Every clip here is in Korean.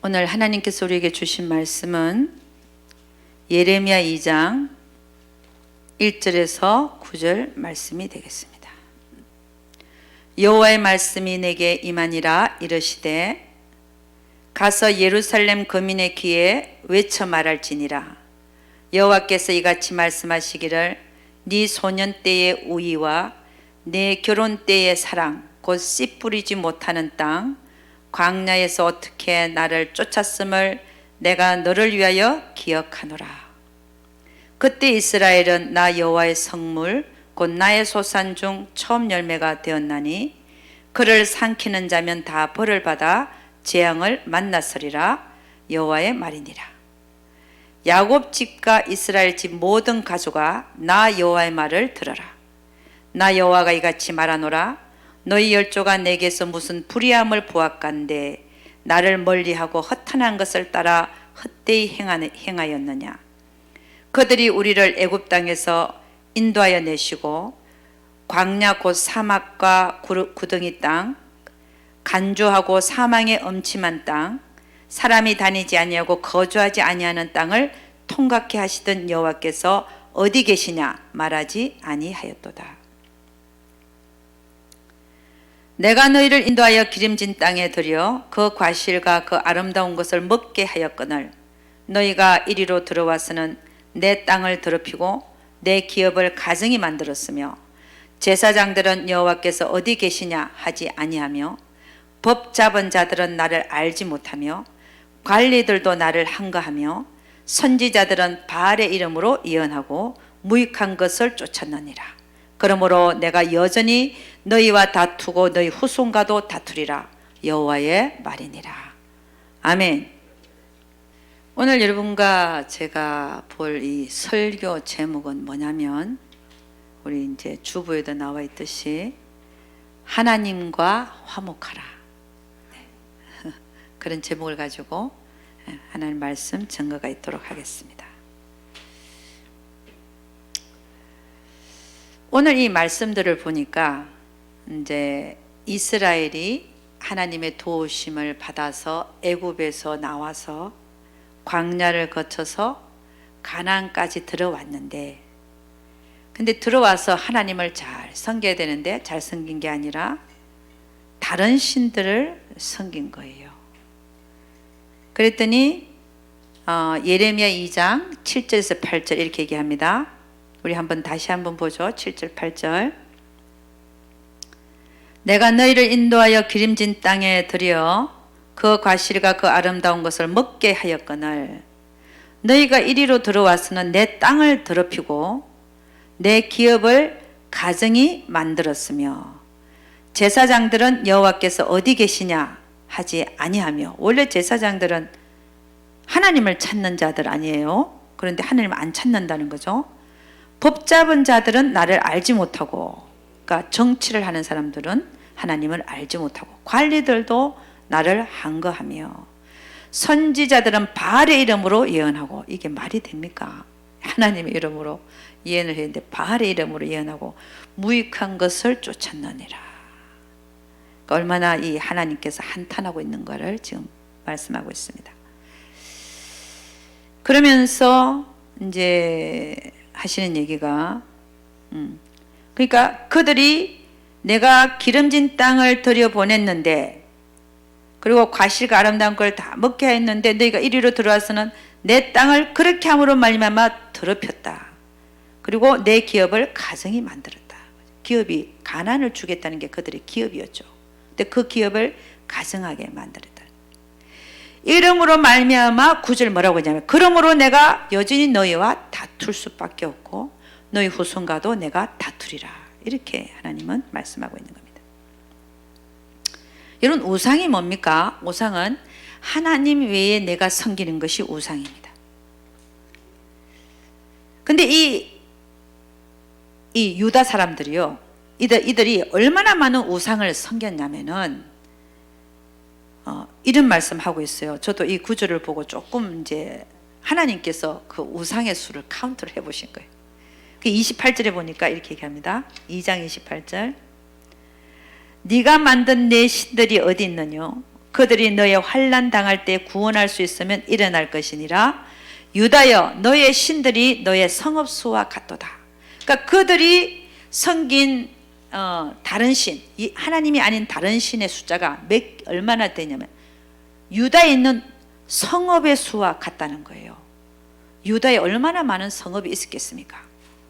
오늘 하나님께서 우리에게 주신 말씀은 예레미야 2장 1절에서 9절 말씀이 되겠습니다. 여호와의 말씀이 내게 임하니라. 이르시되 가서 예루살렘 거민의 귀에 외쳐 말할지니라. 여호와께서 이같이 말씀하시기를 네 소년 때의 우위와 내 결혼 때의 사랑 곧 씨 뿌리지 못하는 땅 광야에서 어떻게 나를 쫓았음을 내가 너를 위하여 기억하노라. 그때 이스라엘은 나 여호와의 성물 곧 나의 소산 중 처음 열매가 되었나니 그를 삼키는 자면 다 벌을 받아 재앙을 만났으리라. 여호와의 말이니라. 야곱 집과 이스라엘 집 모든 가족아 나 여호와의 말을 들어라. 나 여호와가 이같이 말하노라. 너희 열조가 내게서 무슨 불의함을 보았간데 나를 멀리하고 허탄한 것을 따라 헛되이 행하였느냐. 그들이 우리를 애굽 땅에서 인도하여 내시고 광야 곧 사막과 구덩이 땅, 간조하고 사망의 엄침한 땅, 사람이 다니지 아니하고 거주하지 아니하는 땅을 통각해 하시던 여호와께서 어디 계시냐 말하지 아니하였도다. 내가 너희를 인도하여 기름진 땅에 들여 그 과실과 그 아름다운 것을 먹게 하였거늘 너희가 이리로 들어와서는 내 땅을 더럽히고 내 기업을 가증히 만들었으며 제사장들은 여호와께서 어디 계시냐 하지 아니하며 법 잡은 자들은 나를 알지 못하며 관리들도 나를 항거하며 선지자들은 바알의 이름으로 예언하고 무익한 것을 쫓았느니라. 그러므로 내가 여전히 너희와 다투고 너희 후손과도 다투리라. 여호와의 말이니라. 아멘. 오늘 여러분과 제가 볼 이 설교 제목은 뭐냐면 우리 이제 주보에도 나와 있듯이 하나님과 화목하라. 네. 그런 제목을 가지고 하나님 말씀 증거가 있도록 하겠습니다. 오늘 이 말씀들을 보니까 이제 이스라엘이 하나님의 도우심을 받아서 애굽에서 나와서 광야를 거쳐서 가나안까지 들어왔는데, 근데 들어와서 하나님을 잘 섬겨야 되는데 잘 섬긴 게 아니라 다른 신들을 섬긴 거예요. 그랬더니 예레미야 2장 7절에서 8절 이렇게 얘기합니다. 우리 다시 한번 보죠. 7절 8절. 내가 너희를 인도하여 기름진 땅에 들여 그 과실과 그 아름다운 것을 먹게 하였거늘 너희가 이리로 들어와서는 내 땅을 더럽히고 내 기업을 가증히 만들었으며 제사장들은 여호와께서 어디 계시냐 하지 아니하며. 원래 제사장들은 하나님을 찾는 자들 아니에요. 그런데 하나님을 안 찾는다는 거죠. 법 잡은 자들은 나를 알지 못하고, 그러니까 정치를 하는 사람들은 하나님을 알지 못하고, 관리들도 나를 항거하며, 선지자들은 바알의 이름으로 예언하고. 이게 말이 됩니까? 하나님의 이름으로 예언을 했는데 바알의 이름으로 예언하고 무익한 것을 쫓았느니라. 그러니까 얼마나 이 하나님께서 한탄하고 있는 것을 지금 말씀하고 있습니다. 그러면서 이제 하시는 얘기가 그러니까 그들이 내가 기름진 땅을 들여보냈는데 그리고 과실과 아름다운 걸 다 먹게 했는데 너희가 이리로 들어와서는 내 땅을 그렇게 함으로 말미암아 더럽혔다. 그리고 내 기업을 가증히 만들었다. 기업이 가난을 주겠다는 게 그들의 기업이었죠. 근데 그 기업을 가증하게 만들었다. 이름으로 말미암아 9절 뭐라고 하냐면 그러므로 내가 여전히 너희와 다툴 수밖에 없고 너희 후손과도 내가 다투리라. 이렇게 하나님은 말씀하고 있는 겁니다. 여러분, 우상이 뭡니까? 우상은 하나님 외에 내가 섬기는 것이 우상입니다. 근데 이 유다 사람들이요, 이들이 얼마나 많은 우상을 섬겼냐면은 이런 말씀하고 있어요. 저도 이 구절을 보고 조금 이제 하나님께서 그 우상의 수를 카운트를 해보신 거예요. 28절에 보니까 이렇게 얘기합니다. 2장 28절. 네가 만든 내 신들이 어디 있느뇨? 그들이 너의 환난 당할 때 구원할 수 있으면 일어날 것이니라. 유다여 너의 신들이 너의 성읍수와 같도다. 그러니까 그들이 섬긴 다른 신, 이 하나님이 아닌 다른 신의 숫자가 얼마나 되냐면 유다에 있는 성읍의 수와 같다는 거예요. 유다에 얼마나 많은 성읍이 있었겠습니까?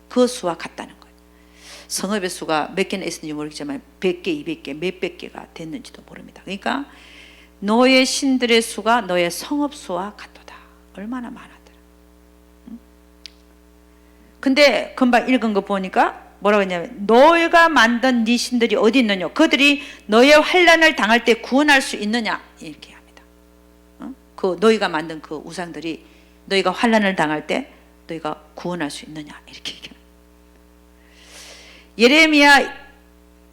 그 수와 같다는 거예요. 성읍의 수가 몇 개나 있었는지 모르겠지만 100개, 200개, 몇백 개가 됐는지도 모릅니다. 그러니까 너의 신들의 수가 너의 성읍 수와 같도다. 얼마나 많았더라. 근데 금방 읽은 거 보니까 뭐라고 했냐면 너희가 만든 네 신들이 어디 있느냐, 그들이 너의 환난을 당할 때 구원할 수 있느냐 이렇게 합니다. 그 너희가 만든 그 우상들이 너희가 환난을 당할 때 너희가 구원할 수 있느냐 이렇게 얘기합니다. 예레미야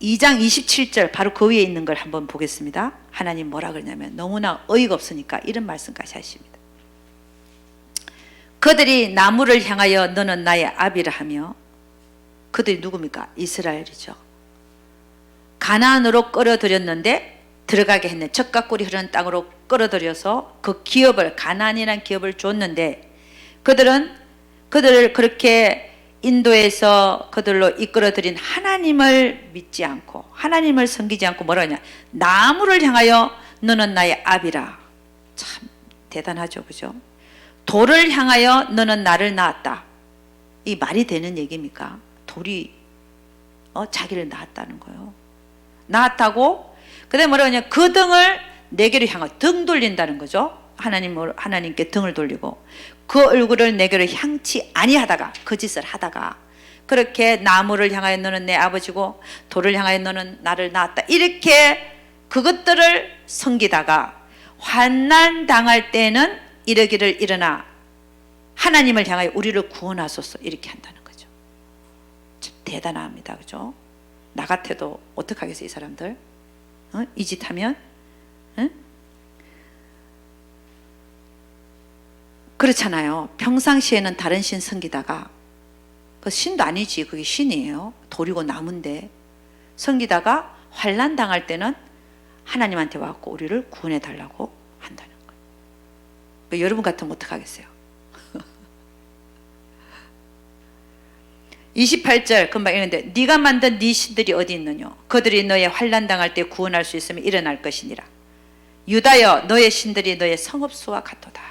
2장 27절 바로 그 위에 있는 걸 한번 보겠습니다. 하나님 뭐라 그러냐면 너무나 어이가 없으니까 이런 말씀까지 하십니다. 그들이 나무를 향하여 너는 나의 아비라 하며, 그들이 누굽니까? 이스라엘이죠. 가나안으로 끌어들였는데 들어가게 했네. 젖과 꿀이 흐르는 땅으로 끌어들여서 그 기업을, 가나안이라는 기업을 줬는데 그들을 그렇게 인도에서 그들로 이끌어들인 하나님을 믿지 않고 하나님을 섬기지 않고 뭐라 하냐, 나무를 향하여 너는 나의 아비라. 참 대단하죠, 그죠? 돌을 향하여 너는 나를 낳았다. 이 말이 되는 얘기입니까? 돌이 자기를 낳았다는 거예요. 낳았다고 그 다음에 뭐라 하냐, 그 등을 내게로 향하여 등 돌린다는 거죠. 하나님께 등을 돌리고 그 얼굴을 내게로 향치 아니하다가, 그 짓을 하다가 그렇게 나무를 향하여 너는 내 아버지고 돌을 향하여 너는 나를 낳았다, 이렇게 그것들을 섬기다가 환난 당할 때는 이러기를 일어나 하나님을 향하여 우리를 구원하소서 이렇게 한다는 거죠. 참 대단합니다, 그죠? 나 같아도 어떡하겠어요, 이 사람들? 이 짓 하면? 그렇잖아요. 평상시에는 다른 신 섬기다가, 그 신도 아니지, 그게 신이에요. 돌이고 나무인데 섬기다가 환난 당할 때는 하나님한테 와서 우리를 구원해 달라고 한다는 거예요. 여러분 같으면 어떡하겠어요? 28절 금방 읽는데 네가 만든 네 신들이 어디 있느냐, 그들이 너의 환난 당할 때 구원할 수 있으면 일어날 것이니라. 유다여 너의 신들이 너의 성읍수와 같도다.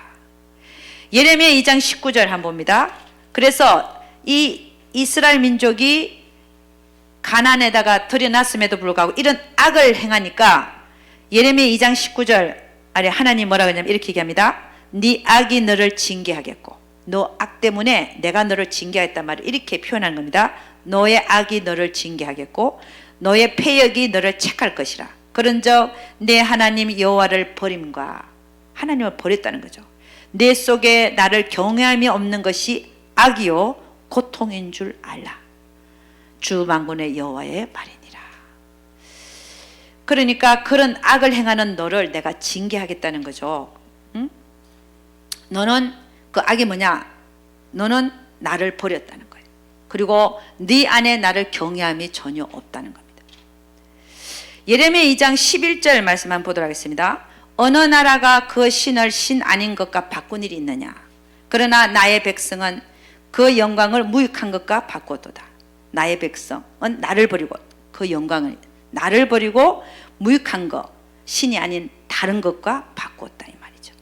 예레미야 2장 19절 한번 봅니다. 그래서 이 이스라엘 민족이 가나안에다가 들여놨음에도 불구하고 이런 악을 행하니까 예레미야 2장 19절 아래 하나님 뭐라 그러냐면 이렇게 얘기합니다. 네 악이 너를 징계하겠고, 너 악 때문에 내가 너를 징계하겠단 말을 이렇게 표현하는 겁니다. 너의 악이 너를 징계하겠고 너의 패역이 너를 책할 것이라. 그런즉 내 하나님 여호와를 버림과, 하나님을 버렸다는 거죠. 내 속에 나를 경외함이 없는 것이 악이요 고통인 줄 알라. 주 만군의 여호와의 말이니라. 그러니까 그런 악을 행하는 너를 내가 징계하겠다는 거죠. 응? 너는 그 악이 뭐냐? 너는 나를 버렸다는 거예요. 그리고 네 안에 나를 경외함이 전혀 없다는 겁니다. 예레미야 2장 11절 말씀 한번 보도록 하겠습니다. 어느 나라가 그 신을 신 아닌 것과 바꾼 일이 있느냐? 그러나 나의 백성은 그 영광을 무익한 것과 바꾸었도다. 나의 백성은 나를 버리고, 그 영광을 나를 버리고 무익한 것, 신이 아닌 다른 것과 바꾸었다 이 말이죠.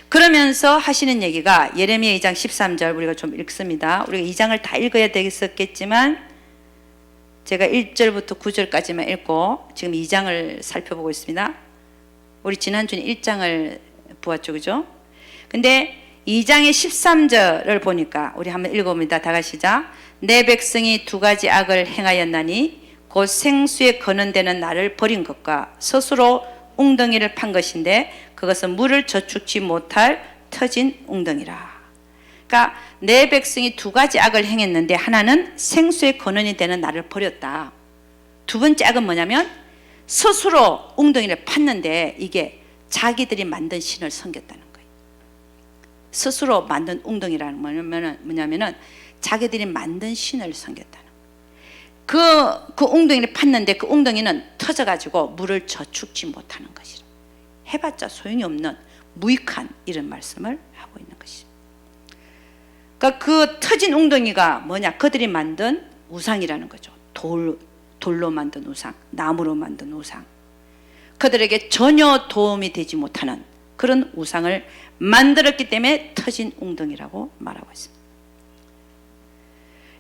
그러면서 하시는 얘기가 예레미야 2장 13절 우리가 좀 읽습니다. 우리가 2장을 다 읽어야 되겠었겠지만 제가 1절부터 9절까지만 읽고 지금 2장을 살펴보고 있습니다. 우리 지난주에 1장을 보았죠, 그죠? 근데 2장의 13절을 보니까 우리 한번 읽어봅니다. 다 같이 시작. 내 백성이 두 가지 악을 행하였나니 곧 생수에 거는 데는 나를 버린 것과 스스로 웅덩이를 판 것인데 그것은 물을 저축지 못할 터진 웅덩이라. 그러니까 내 백성이 두 가지 악을 행했는데 하나는 생수에 근원이 되는 나를 버렸다. 두 번째 악은 뭐냐면 스스로 웅덩이를 팠는데 이게 자기들이 만든 신을 섬겼다는 거예요. 스스로 만든 웅덩이라는 뭐냐면은 자기들이 만든 신을 섬겼다는 거예요. 그 웅덩이를 팠는데 그 웅덩이는 터져가지고 물을 저축지 못하는 것이라. 해봤자 소용이 없는 무익한 이런 말씀을 하고 있는 것입니다. 그러니까 그 터진 웅덩이가 뭐냐? 그들이 만든 우상이라는 거죠. 돌로 만든 우상, 나무로 만든 우상. 그들에게 전혀 도움이 되지 못하는 그런 우상을 만들었기 때문에 터진 웅덩이라고 말하고 있습니다.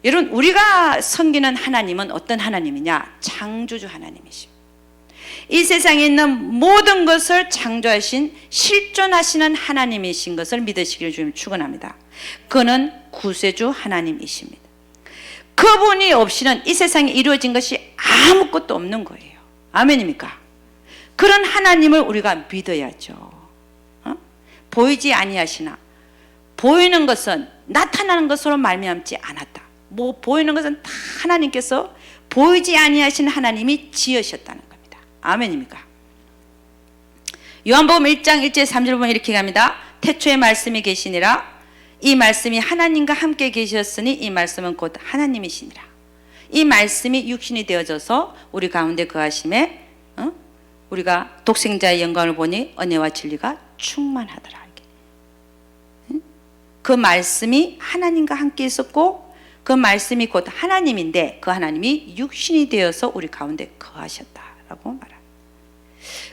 여러분, 우리가 섬기는 하나님은 어떤 하나님이냐? 창조주 하나님이십니다. 이 세상에 있는 모든 것을 창조하신 실존하시는 하나님이신 것을 믿으시기를 주님 축원합니다. 그는 구세주 하나님이십니다. 그분이 없이는 이 세상에 이루어진 것이 아무것도 없는 거예요. 아멘입니까? 그런 하나님을 우리가 믿어야죠. 보이지 아니하시나, 보이는 것은 나타나는 것으로 말미암지 않았다. 뭐 보이는 것은 다 하나님께서 보이지 아니하신 하나님이 지으셨다는 겁니다. 아멘입니까? 요한복음 1장 1절 3절 보면 이렇게 갑니다. 태초에 말씀이 계시니라. 이 말씀이 하나님과 함께 계셨으니 이 말씀은 곧 하나님이시니라. 이 말씀이 육신이 되어져서 우리 가운데 거하심에 우리가 독생자의 영광을 보니 은혜와 진리가 충만하더라. 그 말씀이 하나님과 함께 있었고 그 말씀이 곧 하나님인데 그 하나님이 육신이 되어서 우리 가운데 거하셨다라고 말합니다.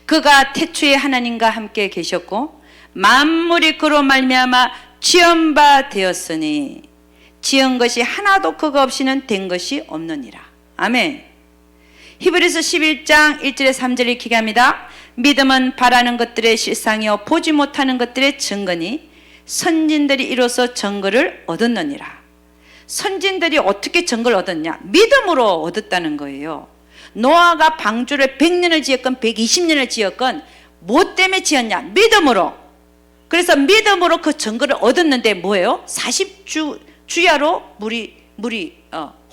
그가 태초에 하나님과 함께 계셨고 만물이 그로 말미암아 지은 바 되었으니 지은 것이 하나도 그가 없이는 된 것이 없느니라. 아멘. 히브리서 11장 1절에 3절을 이렇게 합니다. 믿음은 바라는 것들의 실상이요 보지 못하는 것들의 증거니 선진들이 이로써 증거를 얻었느니라. 선진들이 어떻게 증거를 얻었냐? 믿음으로 얻었다는 거예요. 노아가 방주를 100년을 지었건 120년을 지었건 뭐 때문에 지었냐? 믿음으로. 그래서 믿음으로 그 증거를 얻었는데 뭐예요? 40주야로 물이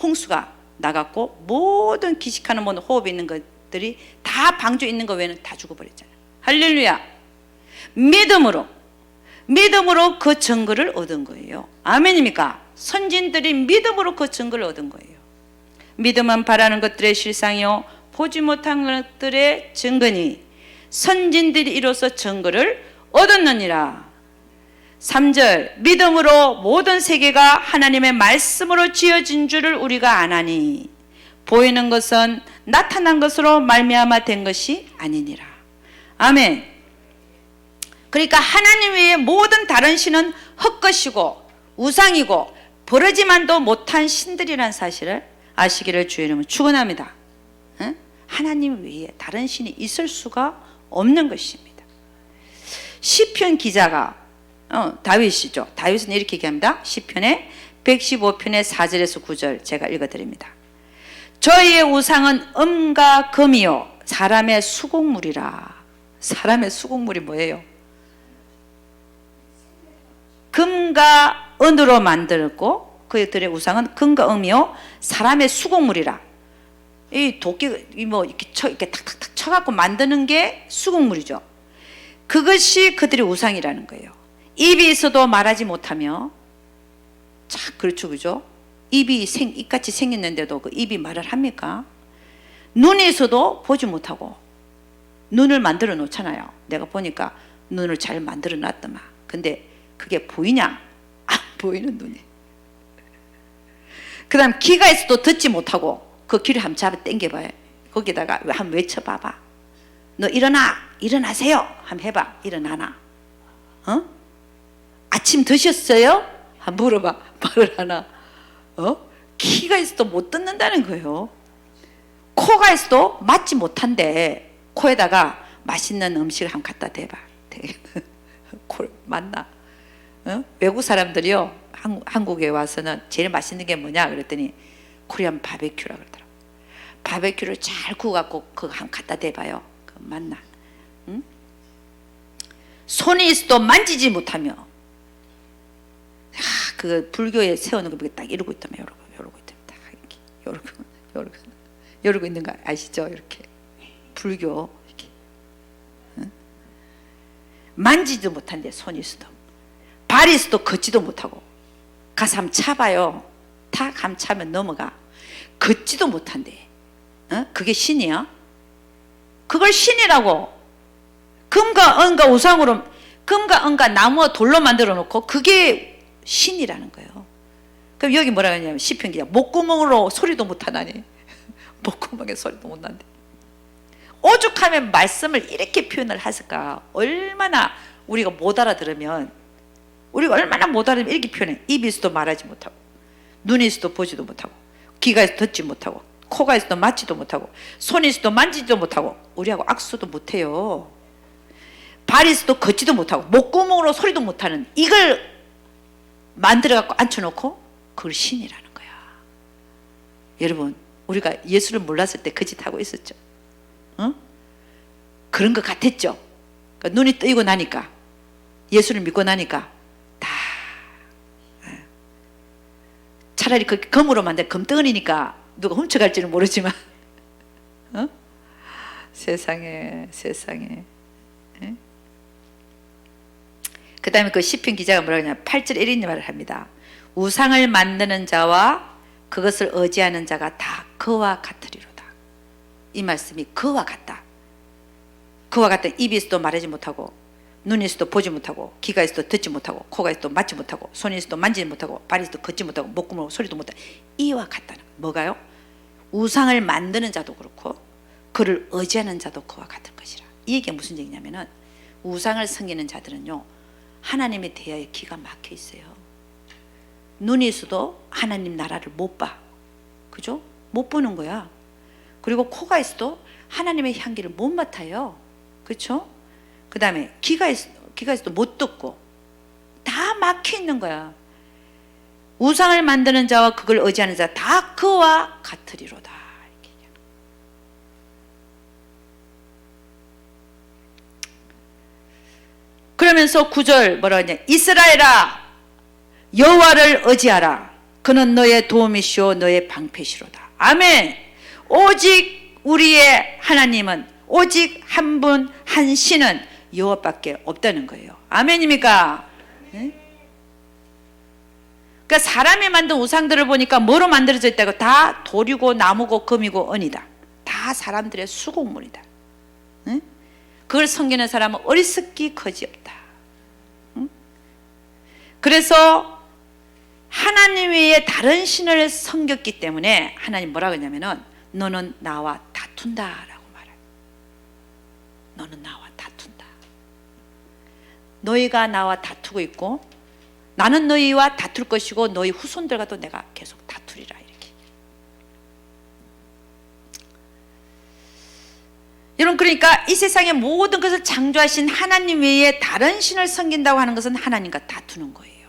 홍수가 나갔고 모든 기식하는 모든 호흡이 있는 것들이 다 방주에 있는 거 외에는 다 죽어버렸잖아요. 할렐루야. 믿음으로 그 증거를 얻은 거예요. 아멘입니까? 선진들이 믿음으로 그 증거를 얻은 거예요. 믿음은 바라는 것들의 실상이요 보지 못한 것들의 증거니 선진들이 이로써 증거를 얻었느니라. 3절 믿음으로 모든 세계가 하나님의 말씀으로 지어진 줄을 우리가 아나니 보이는 것은 나타난 것으로 말미암아 된 것이 아니니라. 아멘. 그러니까 하나님 외에 모든 다른 신은 헛것이고 우상이고 버러지만도 못한 신들이라는 사실을 아시기를 주의 이름으로 축원합니다. 하나님 외에 다른 신이 있을 수가 없는 것입니다. 시편 기자가 다윗이죠. 다윗은 이렇게 얘기합니다. 시편의 115편의 4절에서 9절 제가 읽어드립니다. 저희의 우상은 음과 금이요 사람의 수곡물이라. 사람의 수곡물이 뭐예요? 금과 은으로 만들었고 그들의 우상은 금과 음이요 사람의 수곡물이라. 이 도끼 뭐 이렇게 탁탁탁 쳐갖고 만드는 게 수곡물이죠. 그것이 그들의 우상이라는 거예요. 입이 있어도 말하지 못하며, 자 그렇죠, 그죠? 입같이 생겼는데도 그 입이 말을 합니까? 눈이 있어도 보지 못하고 눈을 만들어 놓잖아요. 내가 보니까 눈을 잘 만들어 놨더만. 근데 그게 보이냐? 안 보이는 눈이. 그 다음 귀가 있어도 듣지 못하고 그 귀를 한번 잡아 당겨봐요. 거기다가 한번 외쳐봐봐. 너 일어나세요. 한번 해봐. 일어나나? 아침 드셨어요? 한번 물어봐. 말을 하나? 귀가 있어도 못 듣는다는 거예요. 코가 있어도 맞지 못한데 코에다가 맛있는 음식을 한번 갖다 대봐. 코를 맞나? 외국 사람들이요 한국에 와서는 제일 맛있는 게 뭐냐 그랬더니 코리안 바베큐라 그러더라고. 바베큐를 잘 구워갖고 그거 한번 갖다 대봐요. 그거 맞나? 응? 손이 있어도 만지지 못하며, 그 불교에 세우는 거 딱 이러고 있다며. 이러고 있다며. 딱 이렇게 이러고 있는 거 아시죠? 이렇게 불교 이렇게. 응? 만지지도 못한대. 손이 있어도. 발이 있어도 걷지도 못하고. 가서 한번 차봐요. 탁 한번 차면 넘어가. 걷지도 못한대. 그게 신이야? 그걸 신이라고. 금과 은과 우상으로, 금과 은과 나무와 돌로 만들어 놓고 그게 신이라는 거예요. 그럼 여기 뭐라고 하냐면 시편 기자, 목구멍으로 소리도 못하다니. 목구멍에 소리도 못 난대. 오죽하면 말씀을 이렇게 표현을 하실까. 얼마나 우리가 못 알아들으면, 우리가 얼마나 못 알아들으면 이렇게 표현해. 입이 있어도 말하지 못하고, 눈이 있어도 보지도 못하고, 귀가 있어도 듣지 못하고, 코가 있어도 맞지도 못하고, 손이 있어도 만지지도 못하고, 우리하고 악수도 못해요. 발이 있어도 걷지도 못하고, 목구멍으로 소리도 못하는 이걸 만들어갖고 앉혀놓고 그걸 신이라는 거야. 여러분, 우리가 예수를 몰랐을 때 그 짓 하고 있었죠. 어? 그런 것 같았죠. 그러니까 눈이 뜨이고 나니까, 예수를 믿고 나니까 다 차라리 그 금으로 만든 금덩어리니까 누가 훔쳐갈지는 모르지만 어? 세상에 세상에. 그 다음에 그 시편 기자가 뭐라고 하냐, 8절 1인 말을 합니다. 우상을 만드는 자와 그것을 의지하는 자가 다 그와 같으리로다. 이 말씀이 그와 같다. 그와 같다. 입이 있어도 말하지 못하고, 눈이 있어도 보지 못하고, 귀가 있어도 듣지 못하고, 코가 있어도 맞지 못하고, 손이 있어도 만지지 못하고, 발이 있어도 걷지 못하고, 목구멍으로 소리도 못하고, 이와 같다는 거예요. 뭐가요? 우상을 만드는 자도 그렇고 그를 의지하는 자도 그와 같을 것이라. 이 얘기가 무슨 얘기냐면은, 우상을 섬기는 자들은요, 하나님에 대하여 기가 막혀 있어요. 눈이 있어도 하나님 나라를 못 봐. 그죠? 못 보는 거야. 그리고 코가 있어도 하나님의 향기를 못 맡아요. 그렇죠? 그 다음에 귀가 있어도 못 듣고, 다 막혀 있는 거야. 우상을 만드는 자와 그걸 의지하는 자 다 그와 같으리로다. 이렇게. 그러면서 9절 뭐라고 하냐, 이스라엘아 여호와를 의지하라. 그는 너의 도움이시오 너의 방패시로다. 아멘. 오직 우리의 하나님은, 오직 한 분 한 신은 여호와밖에 없다는 거예요. 아멘입니까? 네? 그러니까 사람이 만든 우상들을 보니까 뭐로 만들어져 있다고? 다 돌이고 나무고 금이고 은이다. 다 사람들의 수공물이다. 네? 그걸 섬기는 사람은 어리석기 거지없다. 응? 그래서 하나님 외에 다른 신을 섬겼기 때문에 하나님 뭐라고 하냐면은, 너는 나와 다툰다 라고 말해요. 너는 나와 다툰다. 너희가 나와 다투고 있고 나는 너희와 다툴 것이고 너희 후손들과도 내가 계속 다투리라. 이렇게. 여러분, 그러니까 이 세상의 모든 것을 창조하신 하나님 외에 다른 신을 섬긴다고 하는 것은 하나님과 다투는 거예요.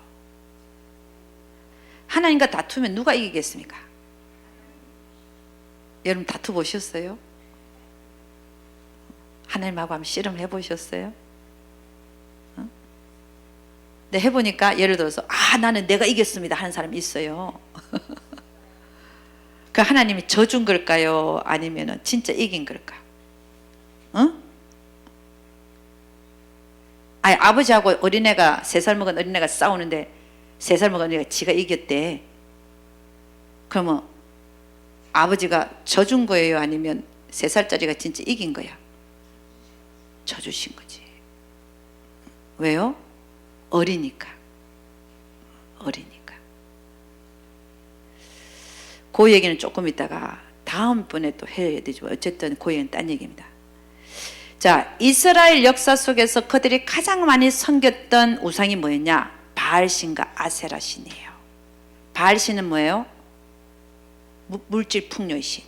하나님과 다투면 누가 이기겠습니까? 여러분 다투 보셨어요? 하나님하고 한번 씨름을 해보셨어요? 네, 해보니까 예를 들어서 나는 내가 이겼습니다 하는 사람이 있어요. 그 하나님이 져준 걸까요? 아니면 진짜 이긴 걸까? 아니, 아버지하고 어린애가 3살 먹은 어린애가 싸우는데 3살 먹은 어린애가 지가 이겼대. 그러면 아버지가 져준 거예요? 아니면 3살짜리가 진짜 이긴 거야? 져주신 거지. 왜요? 어리니까. 어리니까. 그 얘기는 조금 있다가 다음번에 또 해야 되죠. 어쨌든 그 얘기는 딴 얘기입니다. 자, 이스라엘 역사 속에서 그들이 가장 많이 섬겼던 우상이 뭐였냐? 바알신과 아세라신이에요. 바알신은 뭐예요? 물질 풍요의 신.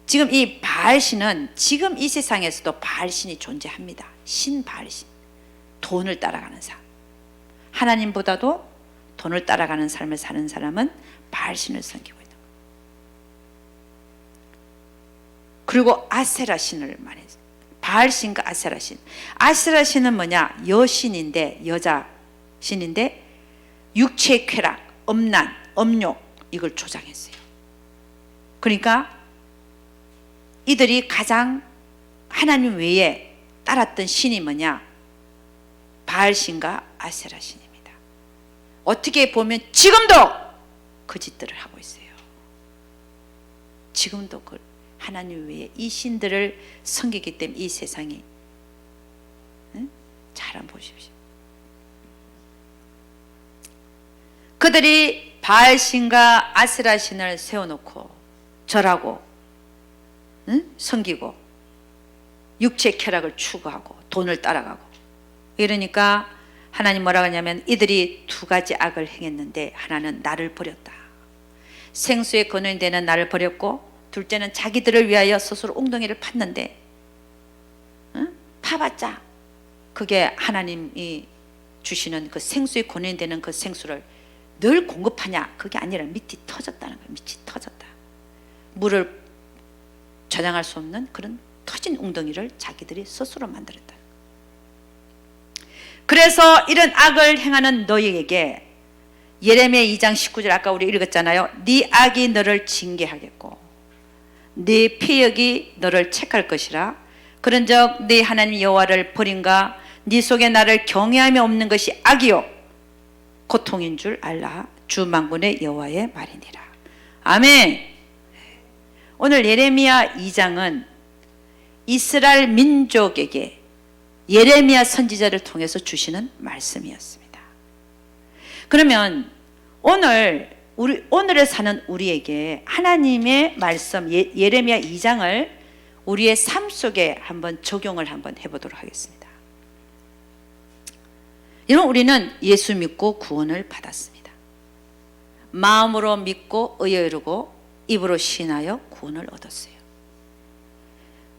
지금 이 바알신은 지금 이 세상에서도 바알신이 존재합니다. 신 바알신. 돈을 따라가는 삶. 하나님보다도 돈을 따라가는 삶을 사는 사람은 바알신을 섬기고 있는 거예요. 그리고 아세라신을 말해요. 바알신과 아세라신. 아세라신은 뭐냐? 여신인데, 여자 신인데 육체의 쾌락, 음란, 음욕 이걸 조장했어요. 그러니까 이들이 가장 하나님 외에 따랐던 신이 뭐냐? 바알신과 아세라신입니다. 어떻게 보면 지금도 그 짓들을 하고 있어요. 지금도 그 하나님 외에 이 신들을 섬기기 때문에 이 세상이 잘 한번 보십시오. 그들이 바알신과 아세라신을 세워놓고 절하고 섬기고 육체 쾌락을 추구하고 돈을 따라가고 이러니까 하나님 뭐라고 하냐면 이들이 두 가지 악을 행했는데 하나는 나를 버렸다. 생수의 근원이 되는 나를 버렸고 둘째는 자기들을 위하여 스스로 웅덩이를 팠는데 파봤자 그게 하나님이 주시는 그 생수의 근원이 되는 그 생수를 늘 공급하냐? 그게 아니라 밑이 터졌다는 거예요. 밑이 터졌다. 물을 저장할 수 없는 그런 터진 웅덩이를 자기들이 스스로 만들었다. 그래서 이런 악을 행하는 너희에게 예레미야 2장 19절 아까 우리 읽었잖아요. 네 악이 너를 징계하겠고 네 피역이 너를 책할 것이라. 그런즉 네 하나님 여호와를 버린가 네 속에 나를 경외함이 없는 것이 악이요 고통인 줄 알라. 주 만군의 여호와의 말이니라. 아멘. 오늘 예레미야 2장은 이스라엘 민족에게 예레미야 선지자를 통해서 주시는 말씀이었습니다. 그러면 오늘에 사는 우리에게 하나님의 말씀 예레미야 2장을 우리의 삶 속에 한번 적용을 한번 해보도록 하겠습니다. 여러분, 우리는 예수 믿고 구원을 받았습니다. 마음으로 믿고 의에 이르고 입으로 신하여 구원을 얻었어요.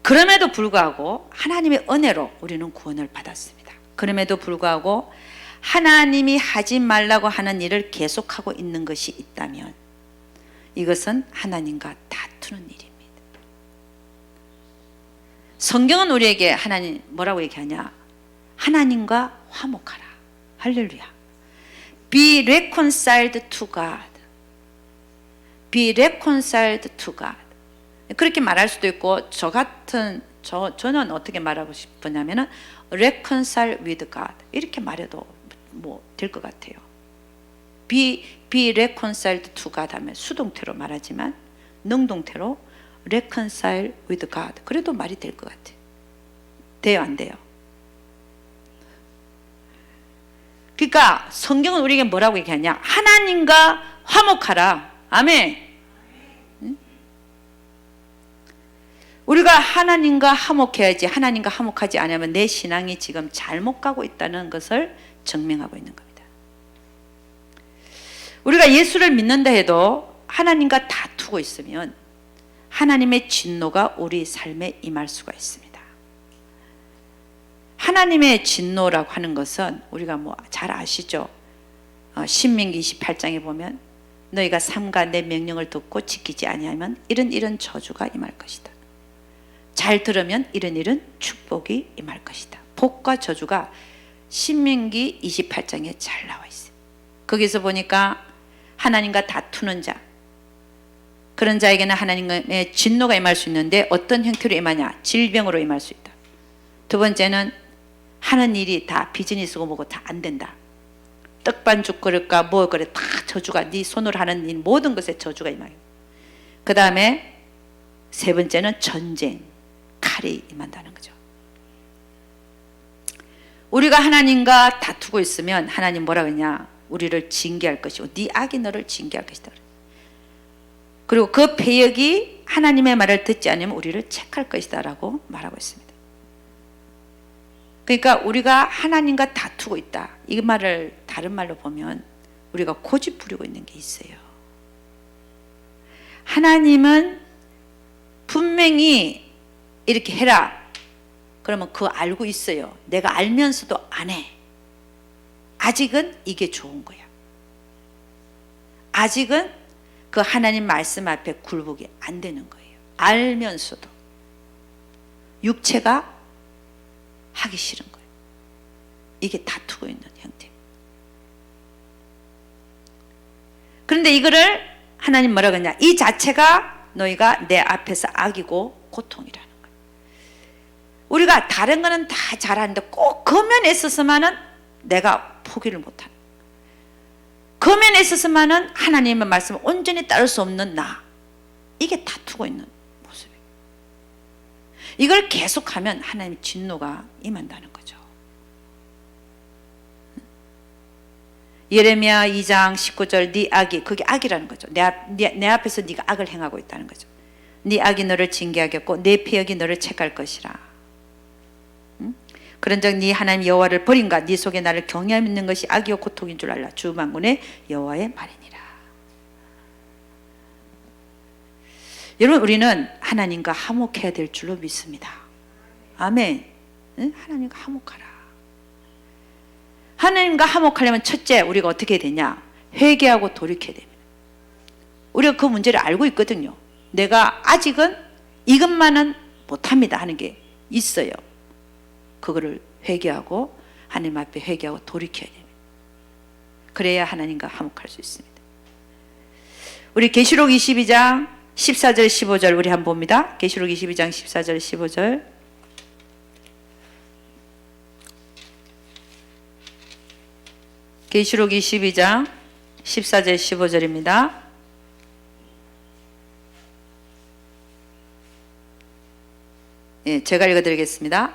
그럼에도 불구하고 하나님의 은혜로 우리는 구원을 받았습니다. 그럼에도 불구하고 하나님이 하지 말라고 하는 일을 계속하고 있는 것이 있다면 이것은 하나님과 다투는 일입니다. 성경은 우리에게 하나님 뭐라고 얘기하냐? 하나님과 화목하라. 할렐루야. Be reconciled to God. Be reconciled to God. 그렇게 말할 수도 있고 저는 어떻게 말하고 싶으냐면은 reconcile with God 이렇게 말해도 뭐 될 것 같아요. Be reconciled to God 하면 수동태로 말하지만 능동태로 reconcile with God 그래도 말이 될 것 같아요. 돼요, 안 돼요? 그러니까 성경은 우리에게 뭐라고 얘기하냐? 하나님과 화목하라. 아멘. 응? 우리가 하나님과 화목해야지. 하나님과 화목하지 않으면 내 신앙이 지금 잘못 가고 있다는 것을 증명하고 있는 겁니다. 우리가 예수를 믿는다 해도 하나님과 다투고 있으면 하나님의 진노가 우리 삶에 임할 수가 있습니다. 하나님의 진노라고 하는 것은 우리가 뭐 잘 아시죠? 신명기 28장에 보면 너희가 삼가 내 명령을 듣고 지키지 아니하면 이런 저주가 임할 것이다. 잘 들으면 이런 축복이 임할 것이다. 복과 저주가 신명기 28장에 잘 나와 있어요. 거기서 보니까 하나님과 다투는 자, 그런 자에게는 하나님의 진노가 임할 수 있는데 어떤 형태로 임하냐? 질병으로 임할 수 있다. 두 번째는 하는 일이 다 비즈니스고 뭐고 다 안 된다. 떡반죽 그릇과 뭐 그래 다 저주가 네 손으로 하는 일 모든 것에 저주가 임하요. 그 다음에 세 번째는 전쟁, 칼이 임한다는 거죠. 우리가 하나님과 다투고 있으면 하나님 뭐라 그러냐? 우리를 징계할 것이고 네 악이 너를 징계할 것이다. 그리고 그 패역이 하나님의 말을 듣지 않으면 우리를 책할 것이다 라고 말하고 있습니다. 그러니까 우리가 하나님과 다투고 있다. 이 말을 다른 말로 보면 우리가 고집 부리고 있는 게 있어요. 하나님은 분명히 이렇게 해라. 그러면 그거 알고 있어요. 내가 알면서도 안 해. 아직은 이게 좋은 거야. 아직은 그 하나님 말씀 앞에 굴복이 안 되는 거예요. 알면서도 육체가 하기 싫은 거예요. 이게 다투고 있는 형태. 그런데 이거를 하나님 뭐라고 하냐? 이 자체가 너희가 내 앞에서 악이고 고통이라는 거예요. 우리가 다른 거는 다 잘하는데 꼭 그 면에 있어서만은 내가 포기를 못하는 거예요. 그 면에 있어서만은 하나님의 말씀을 온전히 따를 수 없는 나. 이게 다투고 있는 모습이에요. 이걸 계속하면 하나님의 진노가 임한다는 거죠. 예레미야 2장 19절 네 악이, 그게 악이라는 거죠. 내 앞에서 네가 악을 행하고 있다는 거죠. 네 악이 너를 징계하겠고 내 패역이 너를 책할 것이라. 그런즉 네 하나님 여호와를 버린가 네 속에 나를 경외하여 믿는 것이 악이요 고통인 줄 알라. 주 만군의 여호와의 말이니라. 여러분, 우리는 하나님과 화목해야 될 줄로 믿습니다. 아멘. 응? 하나님과 화목하라. 하나님과 화목하려면 첫째 우리가 어떻게 해야 되냐? 회개하고 돌이켜야 됩니다. 우리가 그 문제를 알고 있거든요. 내가 아직은 이것만은 못합니다 하는 게 있어요. 그거를 회개하고 하나님 앞에 회개하고 돌이켜야 됩니다. 그래야 하나님과 화목할 수 있습니다. 우리 계시록 22장 14절 15절 우리 한번 봅니다. 계시록 22장 14절 15절. 계시록 22장 14절 15절입니다. 예, 제가 읽어드리겠습니다.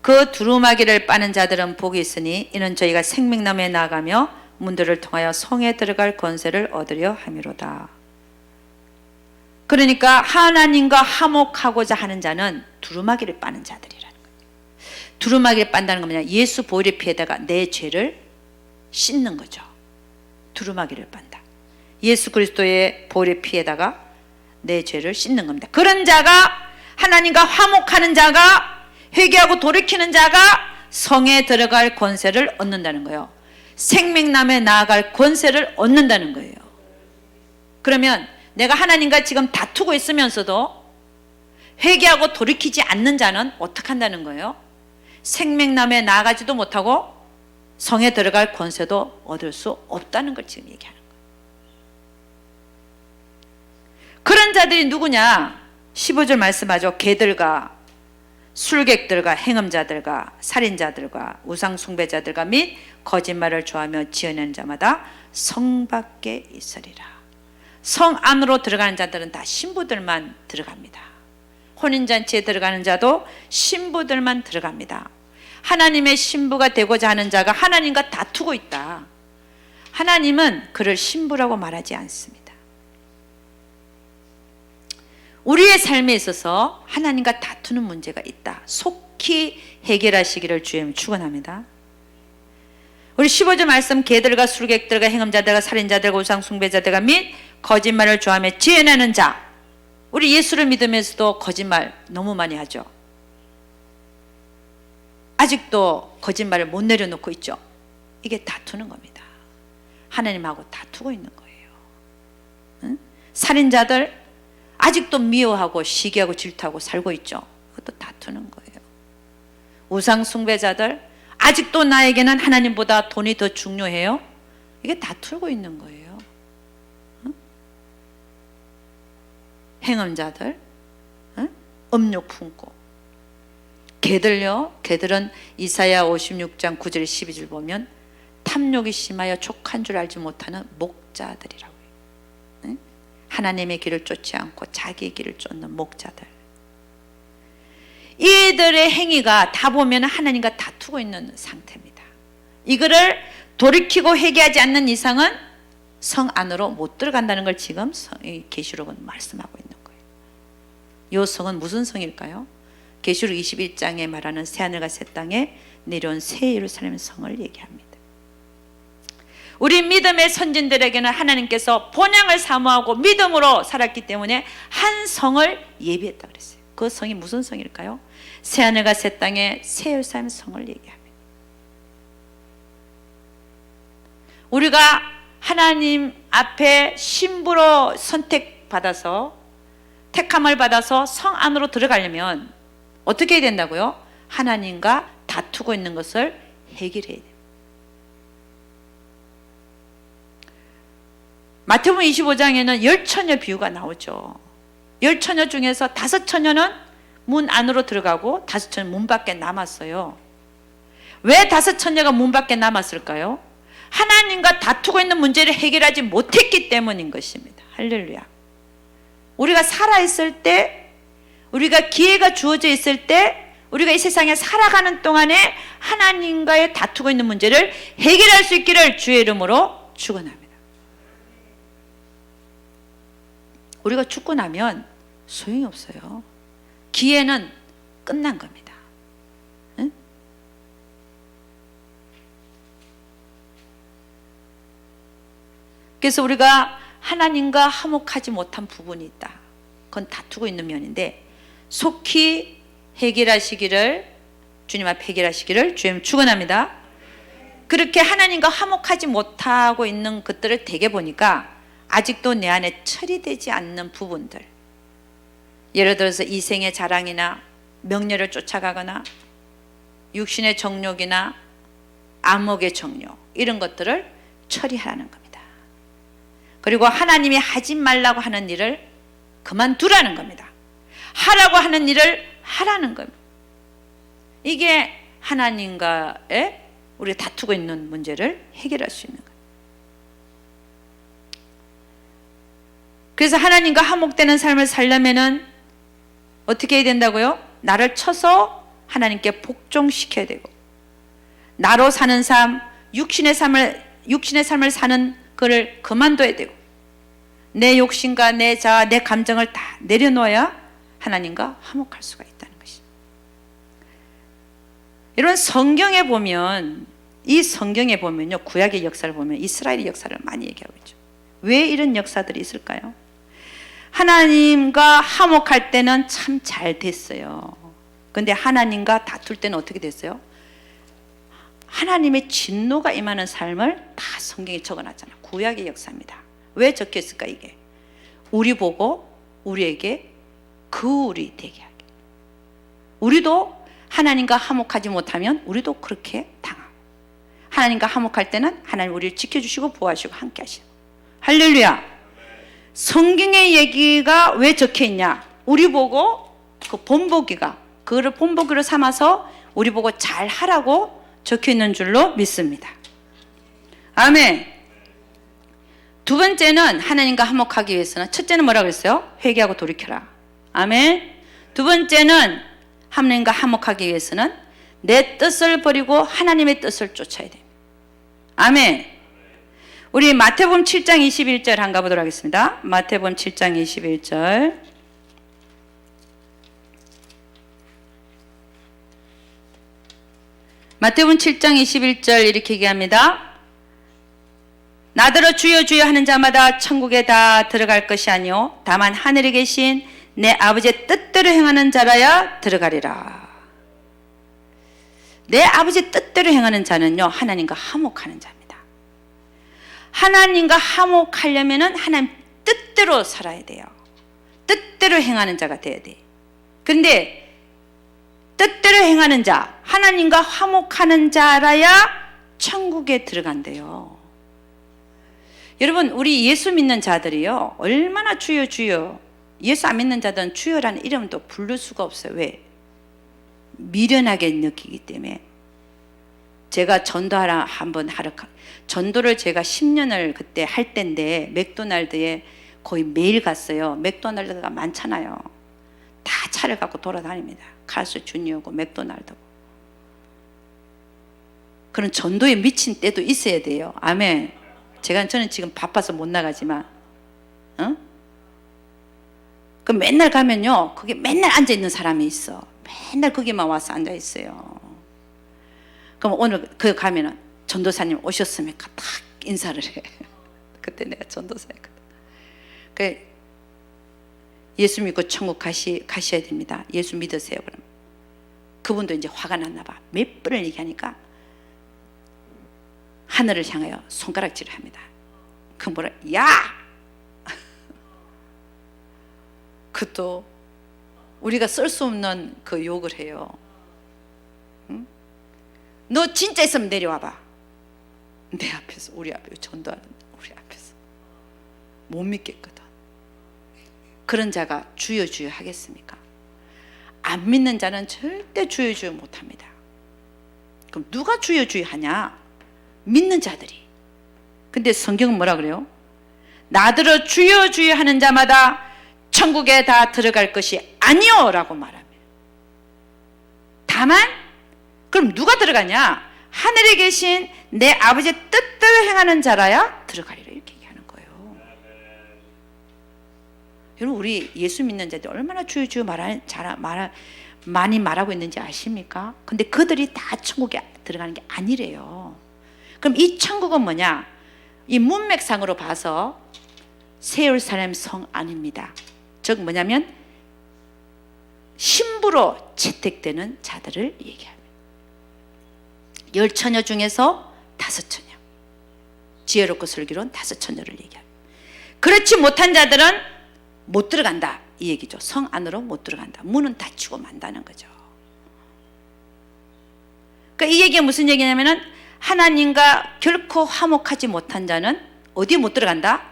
그 두루마기를 빠는 자들은 복이 있으니 이는 저희가 생명나무에 나아가며 문들을 통하여 성에 들어갈 권세를 얻으려 함이로다. 그러니까 하나님과 화목하고자 하는 자는 두루마기를 빠는 자들이라는 거예요. 두루마기를 빤다는 건 뭐냐? 예수 보혈의 피에다가 내 죄를 씻는 거죠. 두루마기를 빤다. 예수 그리스도의 보혈의 피에다가 내 죄를 씻는 겁니다. 그런 자가, 하나님과 화목하는 자가, 회개하고 돌이키는 자가 성에 들어갈 권세를 얻는다는 거예요. 생명나무에 나아갈 권세를 얻는다는 거예요. 그러면 내가 하나님과 지금 다투고 있으면서도 회개하고 돌이키지 않는 자는 어떻게 한다는 거예요? 생명나무에 나아가지도 못하고 성에 들어갈 권세도 얻을 수 없다는 걸 지금 얘기하는 거예요. 그런 자들이 누구냐? 15절 말씀하죠. 개들과 술객들과 행음자들과 살인자들과 우상숭배자들과 및 거짓말을 좋아하며 지어내는 자마다 성 밖에 있으리라. 성 안으로 들어가는 자들은 다 신부들만 들어갑니다. 혼인잔치에 들어가는 자도 신부들만 들어갑니다. 하나님의 신부가 되고자 하는 자가 하나님과 다투고 있다. 하나님은 그를 신부라고 말하지 않습니다. 우리의 삶에 있어서 하나님과 다투는 문제가 있다. 속히 해결하시기를 주님 축원합니다. 우리 15절 말씀, 개들과 술객들과 행음자들과 살인자들과 우상숭배자들과 및 거짓말을 좋아하며 지어내는 자. 우리 예수를 믿으면서도 거짓말 너무 많이 하죠. 아직도 거짓말을 못 내려놓고 있죠. 이게 다투는 겁니다. 하나님하고 다투고 있는 거예요. 응? 살인자들 아직도 미워하고 시기하고 질투하고 살고 있죠. 그것도 다투는 거예요. 우상숭배자들 아직도 나에게는 하나님보다 돈이 더 중요해요. 이게 다투고 있는 거예요. 응? 행음자들 응? 음욕 품고 개들요. 개들은 이사야 56장 9절 12절 보면 탐욕이 심하여 족한 줄 알지 못하는 목자들이라고 해요. 응? 하나님의 길을 쫓지 않고 자기의 길을 쫓는 목자들. 이들의 행위가 다 보면 하나님과 다투고 있는 상태입니다. 이거를 돌이키고 회개하지 않는 이상은 성 안으로 못 들어간다는 걸 지금 계시록은 말씀하고 있는 거예요. 이 성은 무슨 성일까요? 계시록 21장에 말하는 새하늘과 새 땅에 내려온 새 예루살렘 성을 얘기합니다. 우리 믿음의 선진들에게는 하나님께서 본향을 사모하고 믿음으로 살았기 때문에 한 성을 예비했다 그랬어요. 그 성이 무슨 성일까요? 새하늘과 새 땅에 새 예루살렘 성을 얘기합니다. 우리가 하나님 앞에 신부로 선택받아서 택함을 받아서 성 안으로 들어가려면 어떻게 해야 된다고요? 하나님과 다투고 있는 것을 해결해야 돼요. 마태복음 25장에는 10처녀 비유가 나오죠. 10처녀 중에서 5처녀는 문 안으로 들어가고 5처녀는 문 밖에 남았어요. 왜 5처녀가 문 밖에 남았을까요? 하나님과 다투고 있는 문제를 해결하지 못했기 때문인 것입니다. 할렐루야. 우리가 살아있을 때, 우리가 기회가 주어져 있을 때 우리가 이 세상에 살아가는 동안에 하나님과의 다투고 있는 문제를 해결할 수 있기를 주의 이름으로 축원합니다. 우리가 죽고 나면 소용이 없어요. 기회는 끝난 겁니다. 응? 그래서 우리가 하나님과 화목하지 못한 부분이 있다. 그건 다투고 있는 면인데 속히 해결하시기를, 주님 앞에 해결하시기를 주님 축원합니다. 그렇게 하나님과 화목하지 못하고 있는 것들을 되게 보니까 아직도 내 안에 처리되지 않는 부분들, 예를 들어서 이생의 자랑이나 명예를 쫓아가거나 육신의 정욕이나 안목의 정욕, 이런 것들을 처리하라는 겁니다. 그리고 하나님이 하지 말라고 하는 일을 그만두라는 겁니다. 하라고 하는 일을 하라는 겁니다. 이게 하나님과의 우리가 다투고 있는 문제를 해결할 수 있는 거예요. 그래서 하나님과 화목되는 삶을 살려면은 어떻게 해야 된다고요? 나를 쳐서 하나님께 복종시켜야 되고, 나로 사는 삶, 육신의 삶을 사는 그를 그만둬야 되고, 내 욕심과 내 자아, 내 감정을 다 내려놓아야 하나님과 화목할 수가 있다는 것입니다. 여러분, 성경에 보면, 이 성경에 보면요, 구약의 역사를 보면 이스라엘의 역사를 많이 얘기하고 있죠. 왜 이런 역사들이 있을까요? 하나님과 화목할 때는 참 잘 됐어요. 근데 하나님과 다툴 때는 어떻게 됐어요? 하나님의 진노가 임하는 삶을 다 성경에 적어놨잖아요. 구약의 역사입니다. 왜 적혀있을까 이게? 우리 보고 우리에게 거울이 되게 하게. 우리도 하나님과 화목하지 못하면 우리도 그렇게 당하고, 하나님과 화목할 때는 하나님 우리를 지켜주시고 보호하시고 함께 하시고. 할렐루야. 성경의 얘기가 왜 적혀있냐? 우리 보고 그 본보기가, 그거를 본보기로 삼아서 우리 보고 잘 하라고 적혀있는 줄로 믿습니다. 아멘. 두 번째는 하나님과 화목하기 위해서는, 첫째는 뭐라고 그랬어요? 회개하고 돌이켜라. 아멘. 두 번째는 하나님과 화목하기 위해서는 내 뜻을 버리고 하나님의 뜻을 쫓아야 됩니다. 아멘. 우리 마태복음 7장 21절 한번 가보도록 하겠습니다. 마태복음 7장 21절. 마태복음 7장 21절 이렇게 얘기합니다. 나더러 주여 주여 하는 자마다 천국에 다 들어갈 것이 아니요 다만 하늘에 계신 내 아버지의 뜻대로 행하는 자라야 들어가리라. 내 아버지의 뜻대로 행하는 자는요, 하나님과 화목하는 자입니다. 하나님과 화목하려면은 하나님 뜻대로 살아야 돼요. 뜻대로 행하는 자가 돼야 돼. 그런데 뜻대로 행하는 자, 하나님과 화목하는 자라야 천국에 들어간대요. 여러분, 우리 예수 믿는 자들이요, 얼마나 주여 주여, 예수 안 믿는 자들은 주여라는 이름도 부를 수가 없어요. 왜? 미련하게 느끼기 때문에. 제가 전도하러 한번 전도를 제가 10년을 그때 할 때인데 맥도날드에 거의 매일 갔어요. 맥도날드가 많잖아요. 다 차를 갖고 돌아다닙니다. 카스 주니어고 맥도날드고. 그런 전도에 미친 때도 있어야 돼요. 아멘. 저는 지금 바빠서 못 나가지만, 그 맨날 가면요, 거기 맨날 앉아 있는 사람이 있어. 맨날 거기만 와서 앉아 있어요. 그럼 오늘 그 가면은 전도사님 오셨습니까? 딱 인사를 해. 그때 내가 전도사였거든. 그 예수 믿고 천국 가셔야 됩니다. 예수 믿으세요. 그럼 그분도 이제 화가 났나 봐. 몇 번을 얘기하니까 하늘을 향하여 손가락질을 합니다. 그 뭐라, 야! 그것도 우리가 쓸 수 없는 그 욕을 해요. 응? 너 진짜 있으면 내려와봐. 내 앞에서, 우리 앞에 전도하는 우리 앞에서 못 믿겠거든. 그런 자가 주여 주여 하겠습니까? 안 믿는 자는 절대 주여 주여 못합니다. 그럼 누가 주여 주여 하냐? 믿는 자들이. 근데 성경은 뭐라 그래요? 나더러 주여 주여 하는 자마다 천국에 다 들어갈 것이 아니요 라고 말합니다. 다만 그럼 누가 들어가냐? 하늘에 계신 내 아버지의 뜻대로 행하는 자라야 들어가리라, 이렇게 얘기하는 거예요. 여러분, 우리 예수 믿는 자들 얼마나 주여 주여 많이 말하고 있는지 아십니까? 근데 그들이 다 천국에 들어가는 게 아니래요. 그럼 이 천국은 뭐냐? 이 문맥상으로 봐서 새 예루살렘 성 안입니다. 즉 뭐냐면 신부로 채택되는 자들을 얘기합니다. 10처녀 중에서 5처녀, 지혜롭고 슬기로운 5처녀를 얘기합니다. 그렇지 못한 자들은 못 들어간다, 이 얘기죠. 성 안으로 못 들어간다. 문은 닫히고 만다는 거죠. 그러니까 이 얘기가 무슨 얘기냐면은 하나님과 결코 화목하지 못한 자는 어디에 못 들어간다?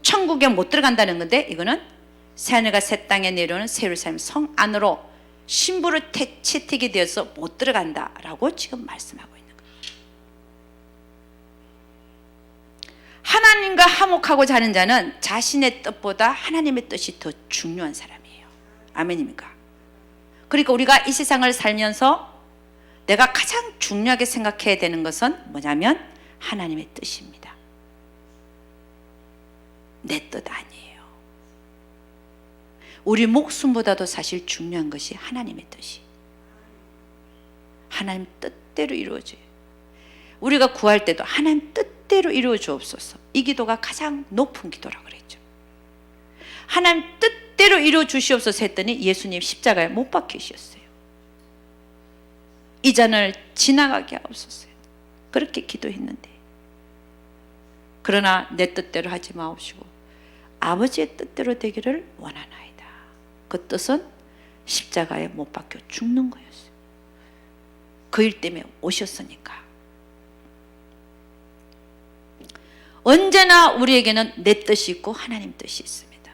천국에 못 들어간다는 건데, 이거는 새하늘과 새 땅에 내려오는 새 예루살렘 성 안으로 신부로 채택이 되어서 못 들어간다라고 지금 말씀하고 있는 거예요. 하나님과 화목하고자 하는 자는 자신의 뜻보다 하나님의 뜻이 더 중요한 사람이에요. 아멘입니까? 그러니까 우리가 이 세상을 살면서 내가 가장 중요하게 생각해야 되는 것은 뭐냐면 하나님의 뜻입니다. 내 뜻 아니에요. 우리 목숨보다도 사실 중요한 것이 하나님의 뜻이, 하나님 뜻대로 이루어져요. 우리가 구할 때도 하나님 뜻대로 이루어 주옵소서, 이 기도가 가장 높은 기도라고 그랬죠. 하나님 뜻대로 이루어 주시옵소서 했더니 예수님 십자가에 못 박히셨어요. 이 잔을 지나가게 하옵소서, 그렇게 기도했는데, 그러나 내 뜻대로 하지 마옵시고 아버지의 뜻대로 되기를 원하나이다. 그 뜻은 십자가에 못 박혀 죽는 거였어요. 그 일 때문에 오셨으니까. 언제나 우리에게는 내 뜻이 있고 하나님 뜻이 있습니다.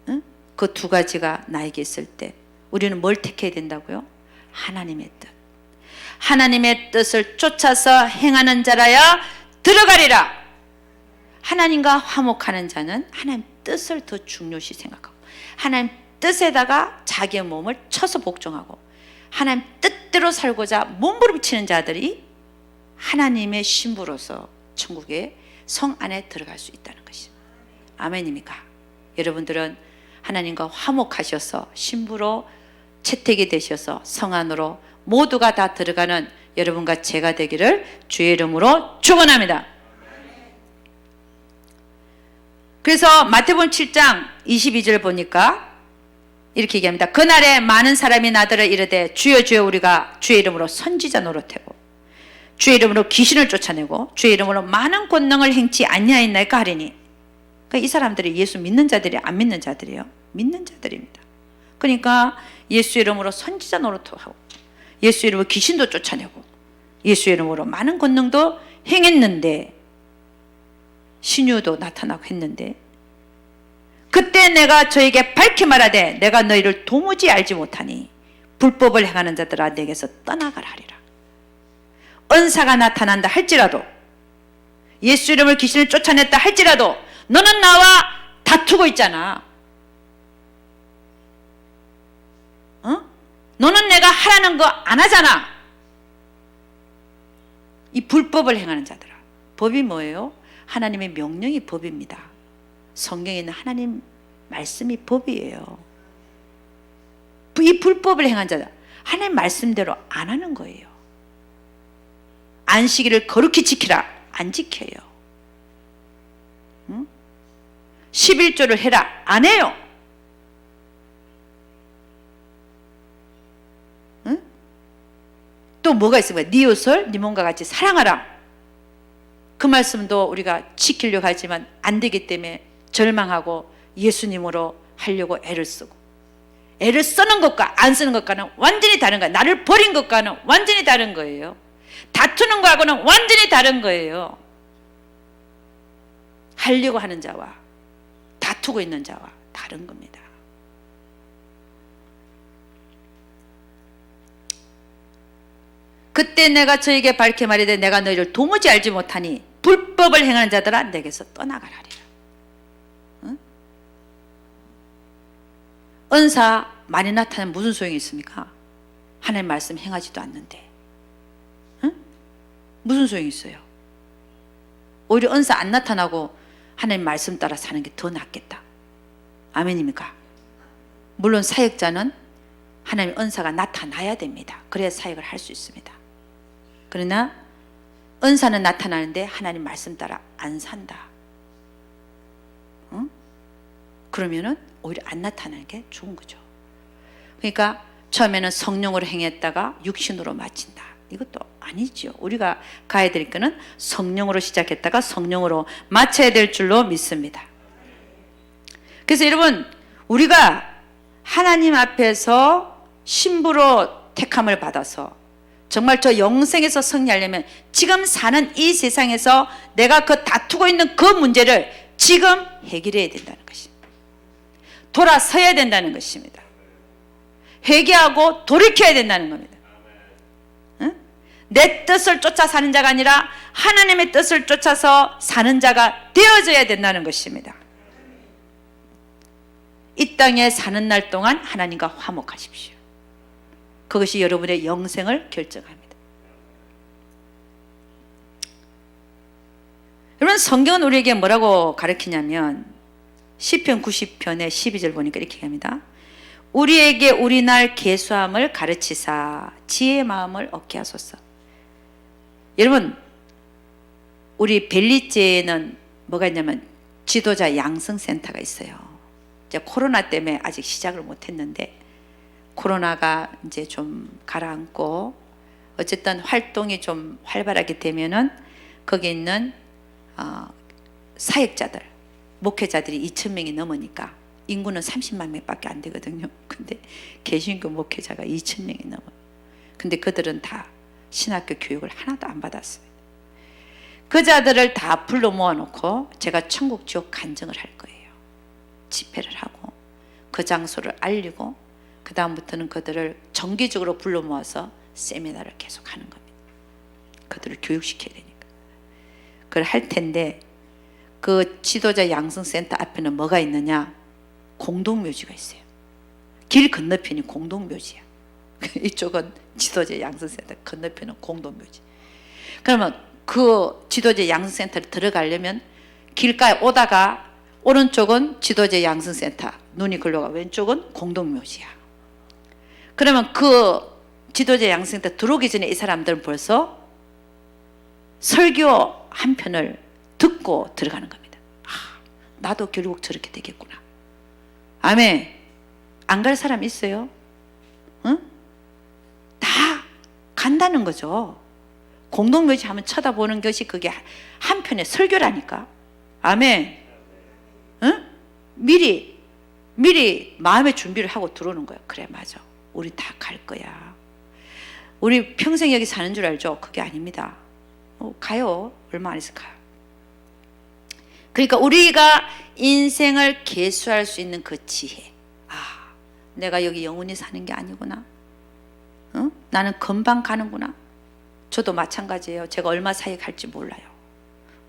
응? 그 두 가지가 나에게 있을 때 우리는 뭘 택해야 된다고요? 하나님의 뜻. 하나님의 뜻을 쫓아서 행하는 자라야 들어가리라. 하나님과 화목하는 자는 하나님 뜻을 더 중요시 생각하고 하나님 뜻에다가 자기의 몸을 쳐서 복종하고 하나님 뜻대로 살고자 몸부림치는 자들이 하나님의 신부로서 천국의 성 안에 들어갈 수 있다는 것입니다. 아멘입니까? 여러분들은 하나님과 화목하셔서 신부로 채택이 되셔서 성 안으로 모두가 다 들어가는 여러분과 제가 되기를 주의 이름으로 축원합니다. 그래서 마태복음 7장 22절 보니까 이렇게 얘기합니다. 그날에 많은 사람이 나더러 이르되 주여 주여 우리가 주의 이름으로 선지자 노릇하고 주의 이름으로 귀신을 쫓아내고 주의 이름으로 많은 권능을 행치 아니하였나이까 하리니, 그러니까 이 사람들이 예수 믿는 자들이 안 믿는 자들이에요. 믿는 자들입니다. 그러니까 예수 이름으로 선지자 노릇하고 예수 이름으로 귀신도 쫓아내고 예수 이름으로 많은 권능도 행했는데, 신유도 나타나고 했는데, 그때 내가 저에게 밝히 말하되 내가 너희를 도무지 알지 못하니 불법을 행하는 자들아 내게서 떠나가라 하리라. 은사가 나타난다 할지라도, 예수 이름을 귀신을 쫓아냈다 할지라도 너는 나와 다투고 있잖아. 너는 내가 하라는 거 안 하잖아. 이 불법을 행하는 자들아. 법이 뭐예요? 하나님의 명령이 법입니다. 성경에 있는 하나님 말씀이 법이에요. 이 불법을 행한 자들, 하나님 말씀대로 안 하는 거예요. 안식일을 거룩히 지키라, 안 지켜요. 11조를 해라, 안 해요. 또 뭐가 있습니까? 네 이웃을 네 몸과 같이 사랑하라. 그 말씀도 우리가 지키려고 하지만 안 되기 때문에 절망하고 예수님으로 하려고 애를 쓰고, 애를 쓰는 것과 안 쓰는 것과는 완전히 다른 거예요. 나를 버린 것과는 완전히 다른 거예요. 다투는 거하고는 완전히 다른 거예요. 하려고 하는 자와 다투고 있는 자와 다른 겁니다. 그때 내가 저에게 밝히 말하되 내가 너희를 도무지 알지 못하니 불법을 행하는 자들아 내게서 떠나가라 하리라. 응? 은사 많이 나타나면 무슨 소용이 있습니까? 하나님 말씀 행하지도 않는데. 응? 무슨 소용이 있어요? 오히려 은사 안 나타나고 하나님 말씀 따라 사는 게 더 낫겠다. 아멘입니까? 물론 사역자는 하나님 은사가 나타나야 됩니다. 그래야 사역을 할 수 있습니다. 그러나 은사는 나타나는데 하나님 말씀 따라 안 산다. 응? 그러면은 오히려 안 나타나는 게 좋은 거죠. 그러니까 처음에는 성령으로 행했다가 육신으로 마친다. 이것도 아니죠. 우리가 가야 될 거는 성령으로 시작했다가 성령으로 마쳐야 될 줄로 믿습니다. 그래서 여러분, 우리가 하나님 앞에서 신부로 택함을 받아서 정말 저 영생에서 승리하려면 지금 사는 이 세상에서 내가 그 다투고 있는 그 문제를 지금 해결해야 된다는 것입니다. 돌아서야 된다는 것입니다. 회개하고 돌이켜야 된다는 겁니다. 응? 내 뜻을 쫓아 사는 자가 아니라 하나님의 뜻을 쫓아서 사는 자가 되어져야 된다는 것입니다. 이 땅에 사는 날 동안 하나님과 화목하십시오. 그것이 여러분의 영생을 결정합니다. 여러분, 성경은 우리에게 뭐라고 가르치냐면 시편 90편의 12절 보니까 이렇게 합니다. 우리에게 우리날 계수함을 가르치사 지혜의 마음을 얻게 하소서. 여러분, 우리 벨리제에는 뭐가 있냐면 지도자 양성센터가 있어요. 이제 코로나 때문에 아직 시작을 못했는데 코로나가 이제 좀 가라앉고 어쨌든 활동이 좀 활발하게 되면은 거기 있는 사역자들, 목회자들이 2,000명이 넘으니까 인구는 30만 명밖에 안 되거든요. 근데 개신교 목회자가 2,000명이 넘어요. 근데 그들은 다 신학교 교육을 하나도 안 받았어요. 그 자들을 다 불러 모아놓고 제가 천국 지옥 간증을 할 거예요. 집회를 하고 그 장소를 알리고 그 다음부터는 그들을 정기적으로 불러 모아서 세미나를 계속 하는 겁니다. 그들을 교육시켜야 되니까. 그걸 할 텐데 그 지도자 양성센터 앞에는 뭐가 있느냐? 공동묘지가 있어요. 길 건너편이 공동묘지야. 이쪽은 지도자 양성센터, 건너편은 공동묘지. 그러면 그 지도자 양성센터를 들어가려면 길가에 오다가 오른쪽은 지도자 양성센터, 눈이 글로가, 왼쪽은 공동묘지야. 그러면 그 지도자 양성센터 들어오기 전에 이 사람들은 벌써 설교 한 편을 듣고 들어가는 겁니다. 나도 결국 저렇게 되겠구나. 아멘. 안 갈 사람 있어요? 응? 다 간다는 거죠. 공동묘지 하면 쳐다보는 것이 그게 한편의 설교라니까. 아멘. 응? 미리 마음의 준비를 하고 들어오는 거야. 그래, 맞아. 우리 다 갈 거야. 우리 평생 여기 사는 줄 알죠? 그게 아닙니다. 가요. 얼마 안 있어 가요. 그러니까 우리가 인생을 계수할 수 있는 그 지혜. 내가 여기 영원히 사는 게 아니구나. 나는 금방 가는구나. 저도 마찬가지예요. 제가 얼마 사이에 갈지 몰라요.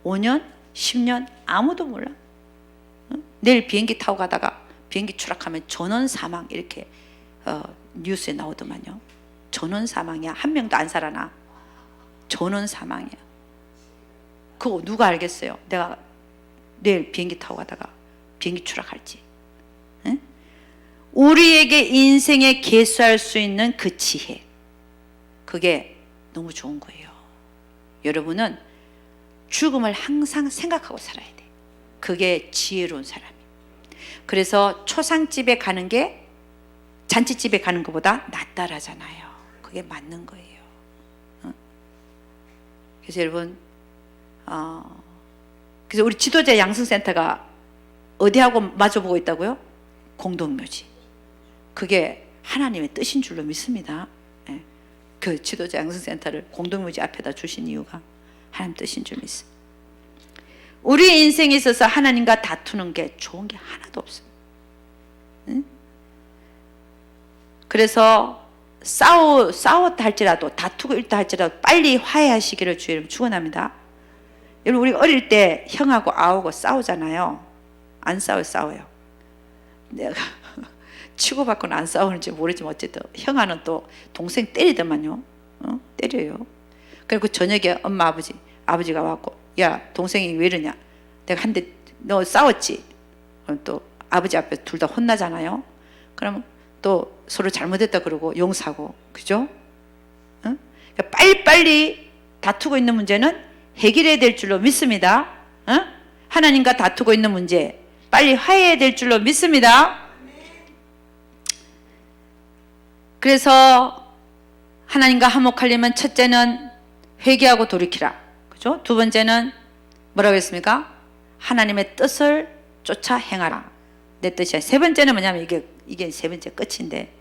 5년, 10년 아무도 몰라. 내일 비행기 타고 가다가 비행기 추락하면 전원 사망 이렇게 뉴스에 나오더만요. 전원 사망이야. 한 명도 안 살아나. 전원 사망이야. 그거 누가 알겠어요? 내가 내일 비행기 타고 가다가 비행기 추락할지. 응? 우리에게 인생에 계수할 수 있는 그 지혜, 그게 너무 좋은 거예요. 여러분은 죽음을 항상 생각하고 살아야 돼. 그게 지혜로운 사람이에요. 그래서 초상집에 가는 게 잔치집에 가는 것보다 낫다라잖아요. 그게 맞는 거예요. 그래서 여러분, 그래서 우리 지도자 양성센터가 어디하고 마주보고 있다고요? 공동묘지. 그게 하나님의 뜻인 줄로 믿습니다. 예. 그 지도자 양성센터를 공동묘지 앞에다 주신 이유가 하나님 뜻인 줄 믿습니다. 우리 인생에 있어서 하나님과 다투는 게 좋은 게 하나도 없어요. 응? 그래서 싸웠다 할지라도, 다투고 있다 할지라도 빨리 화해하시기를 주의 이름으로 축원합니다. 여러분, 우리 어릴 때 형하고 아우고 싸우잖아요. 안 싸워요? 치고받고는 안 싸우는지 모르지만 어쨌든 형아는 또 동생 때리더만요. 때려요. 그리고 저녁에 엄마 아버지가 와갖고 야 동생이 왜 이러냐, 내가 한 대 너 싸웠지. 그럼 또 아버지 앞에 둘 다 혼나잖아요. 그러면 또 서로 잘못했다 그러고 용서하고, 그죠? 그러니까 빨리빨리 다투고 있는 문제는 해결해야 될 줄로 믿습니다. 하나님과 다투고 있는 문제 빨리 화해해야 될 줄로 믿습니다. 그래서 하나님과 화목하려면 첫째는 회개하고 돌이키라, 그죠? 두 번째는 뭐라고 했습니까? 하나님의 뜻을 쫓아 행하라, 내 뜻이야. 세 번째는 뭐냐면 이게 세 번째 끝인데,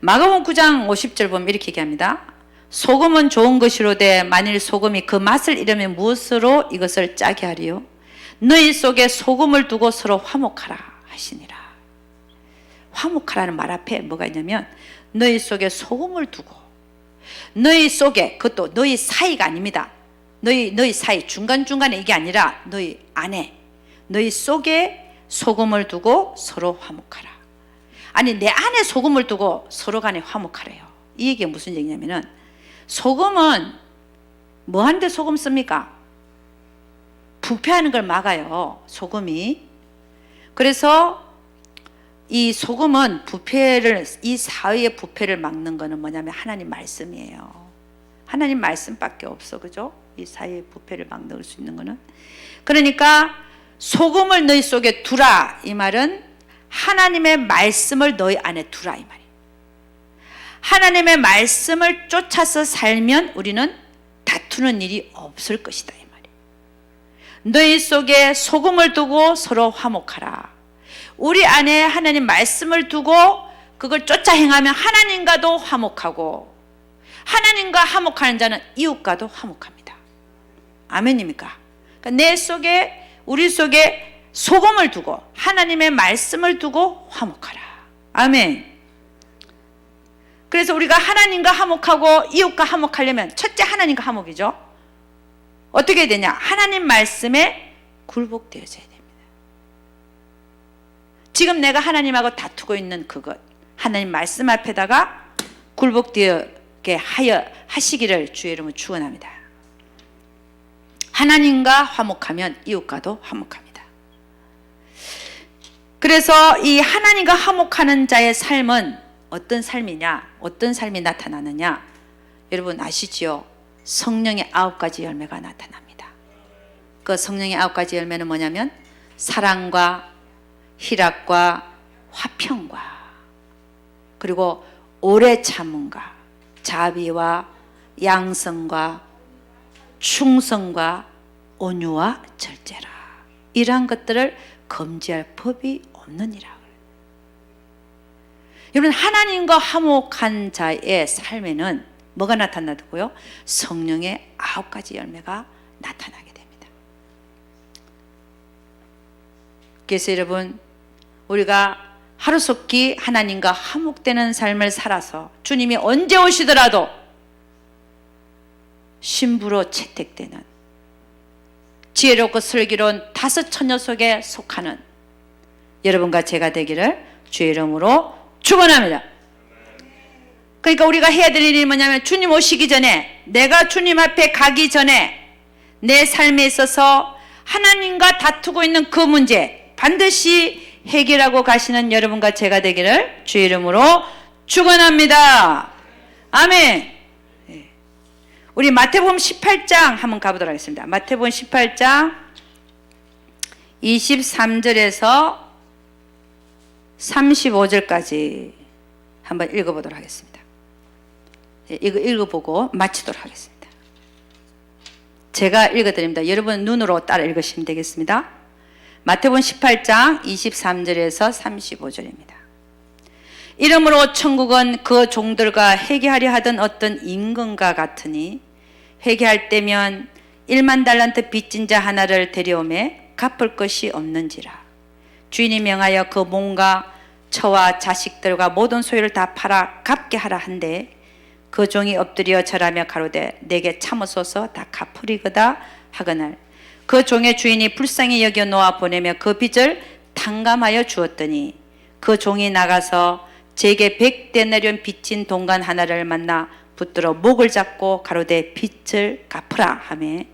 마가복음 9장 50절 보면 이렇게 얘기합니다. 소금은 좋은 것이로되 만일 소금이 그 맛을 잃으면 무엇으로 이것을 짜게 하리요? 너희 속에 소금을 두고 서로 화목하라 하시니라. 화목하라는 말 앞에 뭐가 있냐면 너희 속에 소금을 두고, 너희 속에, 그것도 너희 사이가 아닙니다. 너희 사이 중간중간에 이게 아니라 너희 안에, 너희 속에 소금을 두고 서로 화목하라. 아니 내 안에 소금을 두고 서로 간에 화목하래요. 이 얘기가 무슨 얘기냐면은, 소금은 뭐 하는데 소금 씁니까? 부패하는 걸 막아요, 소금이. 그래서 이 소금은 부패를, 이 사회의 부패를 막는 거는 뭐냐면 하나님 말씀이에요. 하나님 말씀밖에 없어, 그죠? 이 사회의 부패를 막을 수 있는 거는. 그러니까 소금을 너희 속에 두라, 이 말은 하나님의 말씀을 너희 안에 두라, 이 말이에요. 하나님의 말씀을 쫓아서 살면 우리는 다투는 일이 없을 것이다, 이 말이에요. 너희 속에 소금을 두고 서로 화목하라. 우리 안에 하나님 말씀을 두고 그걸 쫓아 행하면 하나님과도 화목하고, 하나님과 화목하는 자는 이웃과도 화목합니다. 아멘입니까? 그러니까 내 속에, 우리 속에 소금을 두고 하나님의 말씀을 두고 화목하라. 아멘. 그래서 우리가 하나님과 화목하고 이웃과 화목하려면 첫째 하나님과 화목이죠. 어떻게 되냐? 하나님 말씀에 굴복되어져야 됩니다. 지금 내가 하나님하고 다투고 있는 그것, 하나님 말씀 앞에다가 굴복되게 하시기를 주의 이름으로 축원합니다. 하나님과 화목하면 이웃과도 화목합니다. 그래서 이 하나님과 화목하는 자의 삶은 어떤 삶이냐, 어떤 삶이 나타나느냐, 여러분 아시지요? 성령의 9가지 열매가 나타납니다. 그 성령의 9가지 열매는 뭐냐면 사랑과 희락과 화평과, 그리고 오래 참음과 자비와 양성과 충성과 온유와 절제라. 이러한 것들을 금지할 법이 없느니라. 여러분, 하나님과 화목한 자의 삶에는 뭐가 나타나고요? 성령의 9가지 열매가 나타나게 됩니다. 그래서 여러분, 우리가 하루속히 하나님과 화목되는 삶을 살아서 주님이 언제 오시더라도 신부로 채택되는, 지혜롭고 슬기로운 5 처녀 속에 속하는 여러분과 제가 되기를 주의 이름으로 축원합니다. 그러니까 우리가 해야 될 일이 뭐냐면, 주님 오시기 전에, 내가 주님 앞에 가기 전에 내 삶에 있어서 하나님과 다투고 있는 그 문제 반드시 해결하고 가시는 여러분과 제가 되기를 주의 이름으로 축원합니다. 아멘. 우리 마태복음 18장 한번 가보도록 하겠습니다. 마태복음 18장 23절에서 35절까지 한번 읽어보도록 하겠습니다. 이거 읽어보고 마치도록 하겠습니다. 제가 읽어드립니다. 여러분 눈으로 따라 읽으시면 되겠습니다. 마태복음 18장 23절에서 35절입니다. 이러므로 천국은 그 종들과 회개하려 하던 어떤 임금과 같으니, 회개할 때면 1만 달란트 빚진 자 하나를 데려오매 갚을 것이 없는지라. 주인이 명하여 그 몸과 처와 자식들과 모든 소유를 다 팔아 갚게 하라 한데, 그 종이 엎드려 절하며 가로되 내게 참으소서 다 갚으리거다 하거늘, 그 종의 주인이 불쌍히 여겨 놓아 보내며 그 빚을 탕감하여 주었더니 그 종이 나가서 제게 100데나리온 빚진 동관 하나를 만나 붙들어 목을 잡고 가로되 빚을 갚으라 하매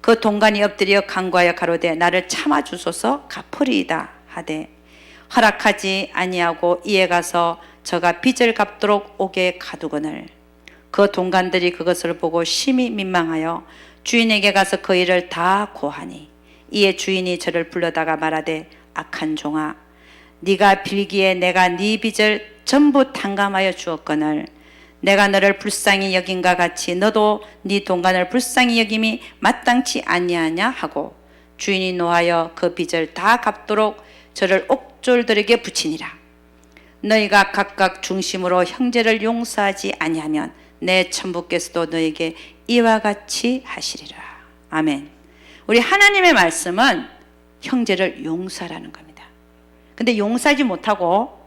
그 동관이 엎드려 간구하여 가로되 나를 참아 주소서 갚으리이다 하되 허락하지 아니하고 이에 가서 저가 빚을 갚도록 오게 가두거늘 그 동관들이 그것을 보고 심히 민망하여 주인에게 가서 그 일을 다 고하니 이에 주인이 저를 불러다가 말하되 악한 종아 네가 빌기에 내가 네 빚을 전부 탕감하여 주었거늘 내가 너를 불쌍히 여긴과 같이 너도 네 동관을 불쌍히 여김이 마땅치 아니하냐 하고 주인이 노하여 그 빚을 다 갚도록 저를 옥졸들에게 붙이니라. 너희가 각각 중심으로 형제를 용서하지 아니하면 내 천부께서도 너에게 이와 같이 하시리라. 아멘. 우리 하나님의 말씀은 형제를 용서하라는 겁니다. 근데 용서하지 못하고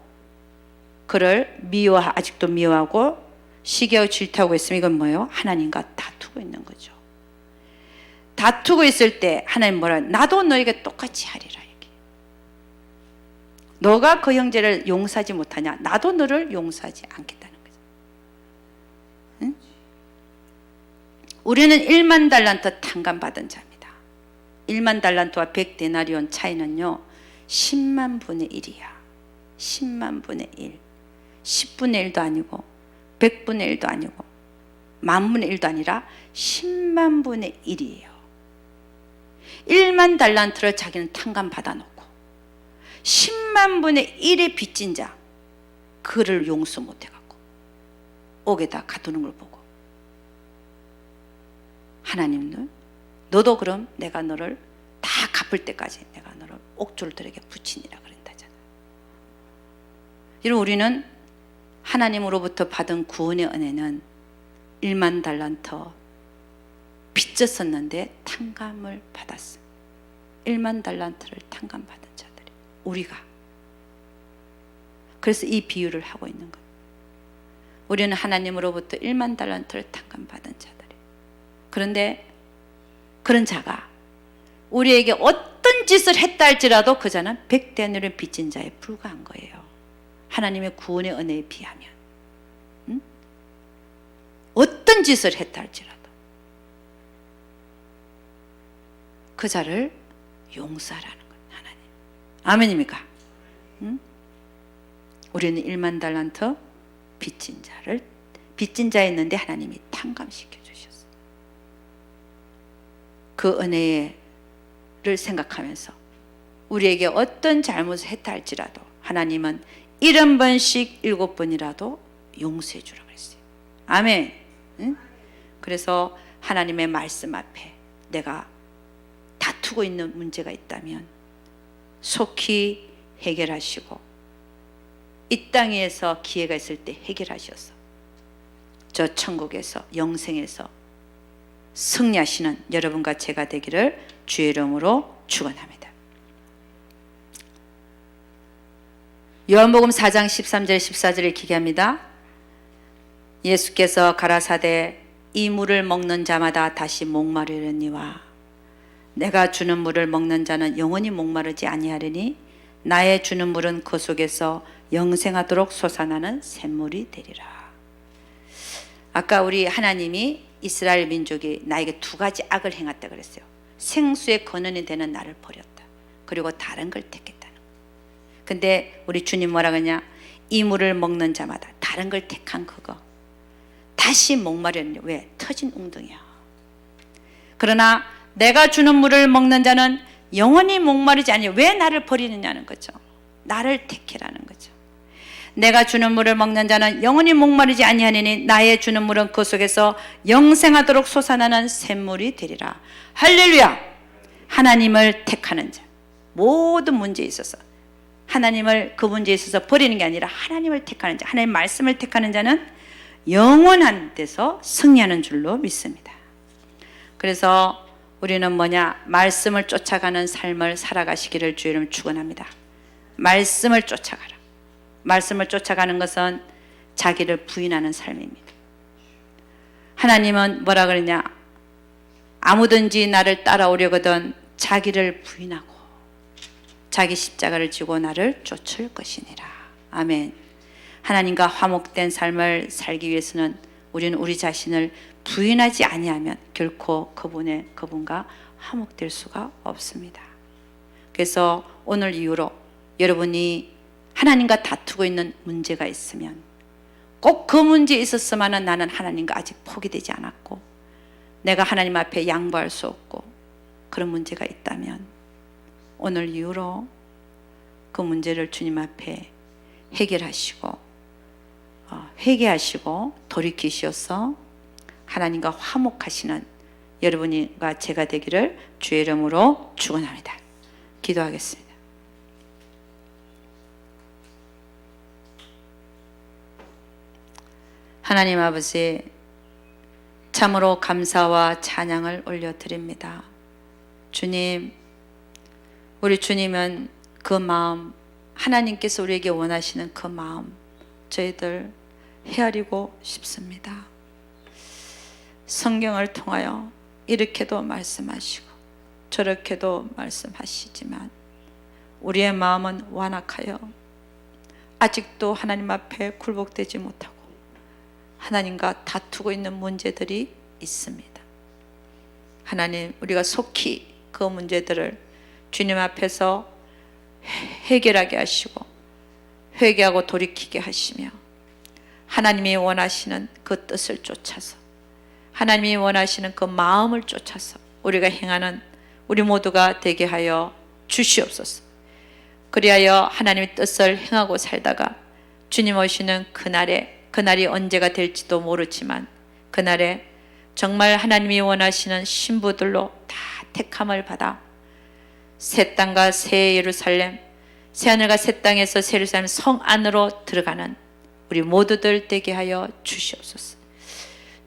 그를 아직도 미워하고 시기하고 질투하고 있으면 이건 뭐예요? 하나님과 다투고 있는 거죠. 다투고 있을 때 하나님 뭐라? 나도 너에게 똑같이 하리라. 이게. 너가 그 형제를 용서하지 못하냐? 나도 너를 용서하지 않겠다는 거죠. 응? 우리는 1만 달란트 탕감받은 자입니다. 1만 달란트와 100데나리온 차이는요 10만 분의 1이야. 10만 분의 1. 10분의 1도 아니고 100분의 1도 아니고 만분의 1도 아니라 10만 분의 1이에요. 1만 달란트를 자기는 탕감받아 놓고 10만 분의 1의 빚진 자 그를 용서 못 해갖고 옥에다 가두는 걸 보고 하나님은 너도 그럼 내가 너를 다 갚을 때까지 내가 너를 옥졸들에게 붙이니라 그랬다잖아. 여러분 우리는 하나님으로부터 받은 구원의 은혜는 1만 달란트 빚졌었는데 탕감을 받았어. 1만 달란트를 탕감받은 자들이 우리가. 그래서 이 비유를 하고 있는 거예요. 우리는 하나님으로부터 1만 달란트를 탕감받은 자들이. 그런데 그런 자가 우리에게 어떤 짓을 했다 할지라도 그 자는 100데나리온 빚진 자에 불과한 거예요. 하나님의 구원의 은혜에 비하면. 응? 어떤 짓을 했다 할지라도 그 자를 용서하라는 거예요. 하나님. 아멘입니까? 응? 우리는 1만 달란트 빚진 자였는데 하나님이 탕감시켜 주셨어요. 그 은혜를 생각하면서 우리에게 어떤 잘못을 했다 할지라도 하나님은 70번씩 7번이라도 용서해 주라고 그랬어요. 아멘. 응? 그래서 하나님의 말씀 앞에 내가 다투고 있는 문제가 있다면 속히 해결하시고 이 땅에서 기회가 있을 때 해결하셔서 저 천국에서 영생에서 승리하시는 여러분과 제가 되기를 주의 이름으로 축원합니다. 요한복음 4장 13절 14절을 기계합니다. 예수께서 가라사대 이 물을 먹는 자마다 다시 목마르려니와 내가 주는 물을 먹는 자는 영원히 목마르지 아니하리니 나의 주는 물은 그 속에서 영생하도록 솟아나는 샘물이 되리라. 아까 우리 하나님이 이스라엘 민족이 나에게 두 가지 악을 행했다 그랬어요. 생수의 근원이 되는 나를 버렸다. 그리고 다른 걸 택했다는 거예요. 근데 우리 주님 뭐라 그러냐? 이 물을 먹는 자마다 다른 걸 택한 그거 다시 목마르니 왜? 터진 웅덩이야. 그러나 내가 주는 물을 먹는 자는 영원히 목마르지 아니. 왜 나를 버리느냐는 거죠. 나를 택해라는 거죠. 내가 주는 물을 먹는 자는 영원히 목마르지 아니하니 나의 주는 물은 그 속에서 영생하도록 솟아나는 샘물이 되리라. 할렐루야. 하나님을 택하는 자 모든 문제에 있어서 하나님을 그 문제에 있어서 버리는 게 아니라 하나님을 택하는 자, 하나님의 말씀을 택하는 자는 영원한 데서 승리하는 줄로 믿습니다. 그래서 우리는 뭐냐? 말씀을 쫓아가는 삶을 살아가시기를 주의 이름 축원합니다. 말씀을 쫓아가라. 말씀을 쫓아가는 것은 자기를 부인하는 삶입니다. 하나님은 뭐라 그러냐? 아무든지 나를 따라오려거든 자기를 부인하고 자기 십자가를 지고 나를 쫓을 것이니라. 아멘. 하나님과 화목된 삶을 살기 위해서는 우리는 우리 자신을 부인하지 아니하면 결코 그분과 화목될 수가 없습니다. 그래서 오늘 이후로 여러분이 하나님과 다투고 있는 문제가 있으면, 꼭 그 문제에 있었으면 나는 하나님과 아직 포기되지 않았고 내가 하나님 앞에 양보할 수 없고 그런 문제가 있다면 오늘 이후로 그 문제를 주님 앞에 해결하시고 회개하시고 돌이키셔서 하나님과 화목하시는 여러분과 제가 되기를 주의 이름으로 축원합니다. 기도하겠습니다. 하나님 아버지, 참으로 감사와 찬양을 올려드립니다. 주님, 우리 주님은 그 마음, 하나님께서 우리에게 원하시는 그 마음 저희들 헤아리고 싶습니다. 성경을 통하여 이렇게도 말씀하시고 저렇게도 말씀하시지만 우리의 마음은 완악하여 아직도 하나님 앞에 굴복되지 못하고 하나님과 다투고 있는 문제들이 있습니다. 하나님, 우리가 속히 그 문제들을 주님 앞에서 해결하게 하시고 회개하고 돌이키게 하시며 하나님이 원하시는 그 뜻을 쫓아서 하나님이 원하시는 그 마음을 쫓아서 우리가 행하는 우리 모두가 되게 하여 주시옵소서. 그리하여 하나님의 뜻을 행하고 살다가 주님 오시는 그날이 언제가 될지도 모르지만 그날에 정말 하나님이 원하시는 신부들로 다 택함을 받아 새 땅과 새 예루살렘, 새 하늘과 새 땅에서 새 예루살렘 성 안으로 들어가는 우리 모두들 되게 하여 주시옵소서.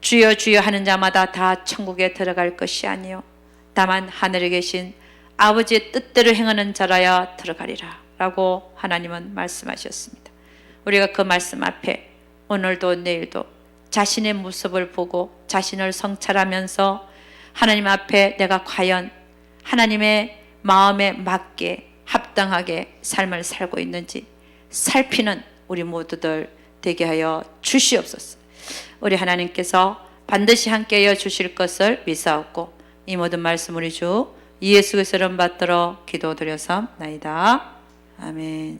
주여 주여 하는 자마다 다 천국에 들어갈 것이 아니요 다만 하늘에 계신 아버지의 뜻대로 행하는 자라야 들어가리라 라고 하나님은 말씀하셨습니다. 우리가 그 말씀 앞에 오늘도 내일도 자신의 모습을 보고 자신을 성찰하면서 하나님 앞에 내가 과연 하나님의 마음에 맞게 합당하게 삶을 살고 있는지 살피는 우리 모두들 되게 하여 주시옵소서. 우리 하나님께서 반드시 함께하여 주실 것을 믿사옵고 이 모든 말씀 우리 주 예수 그리스도를 받들어 기도드려서나이다. 아멘.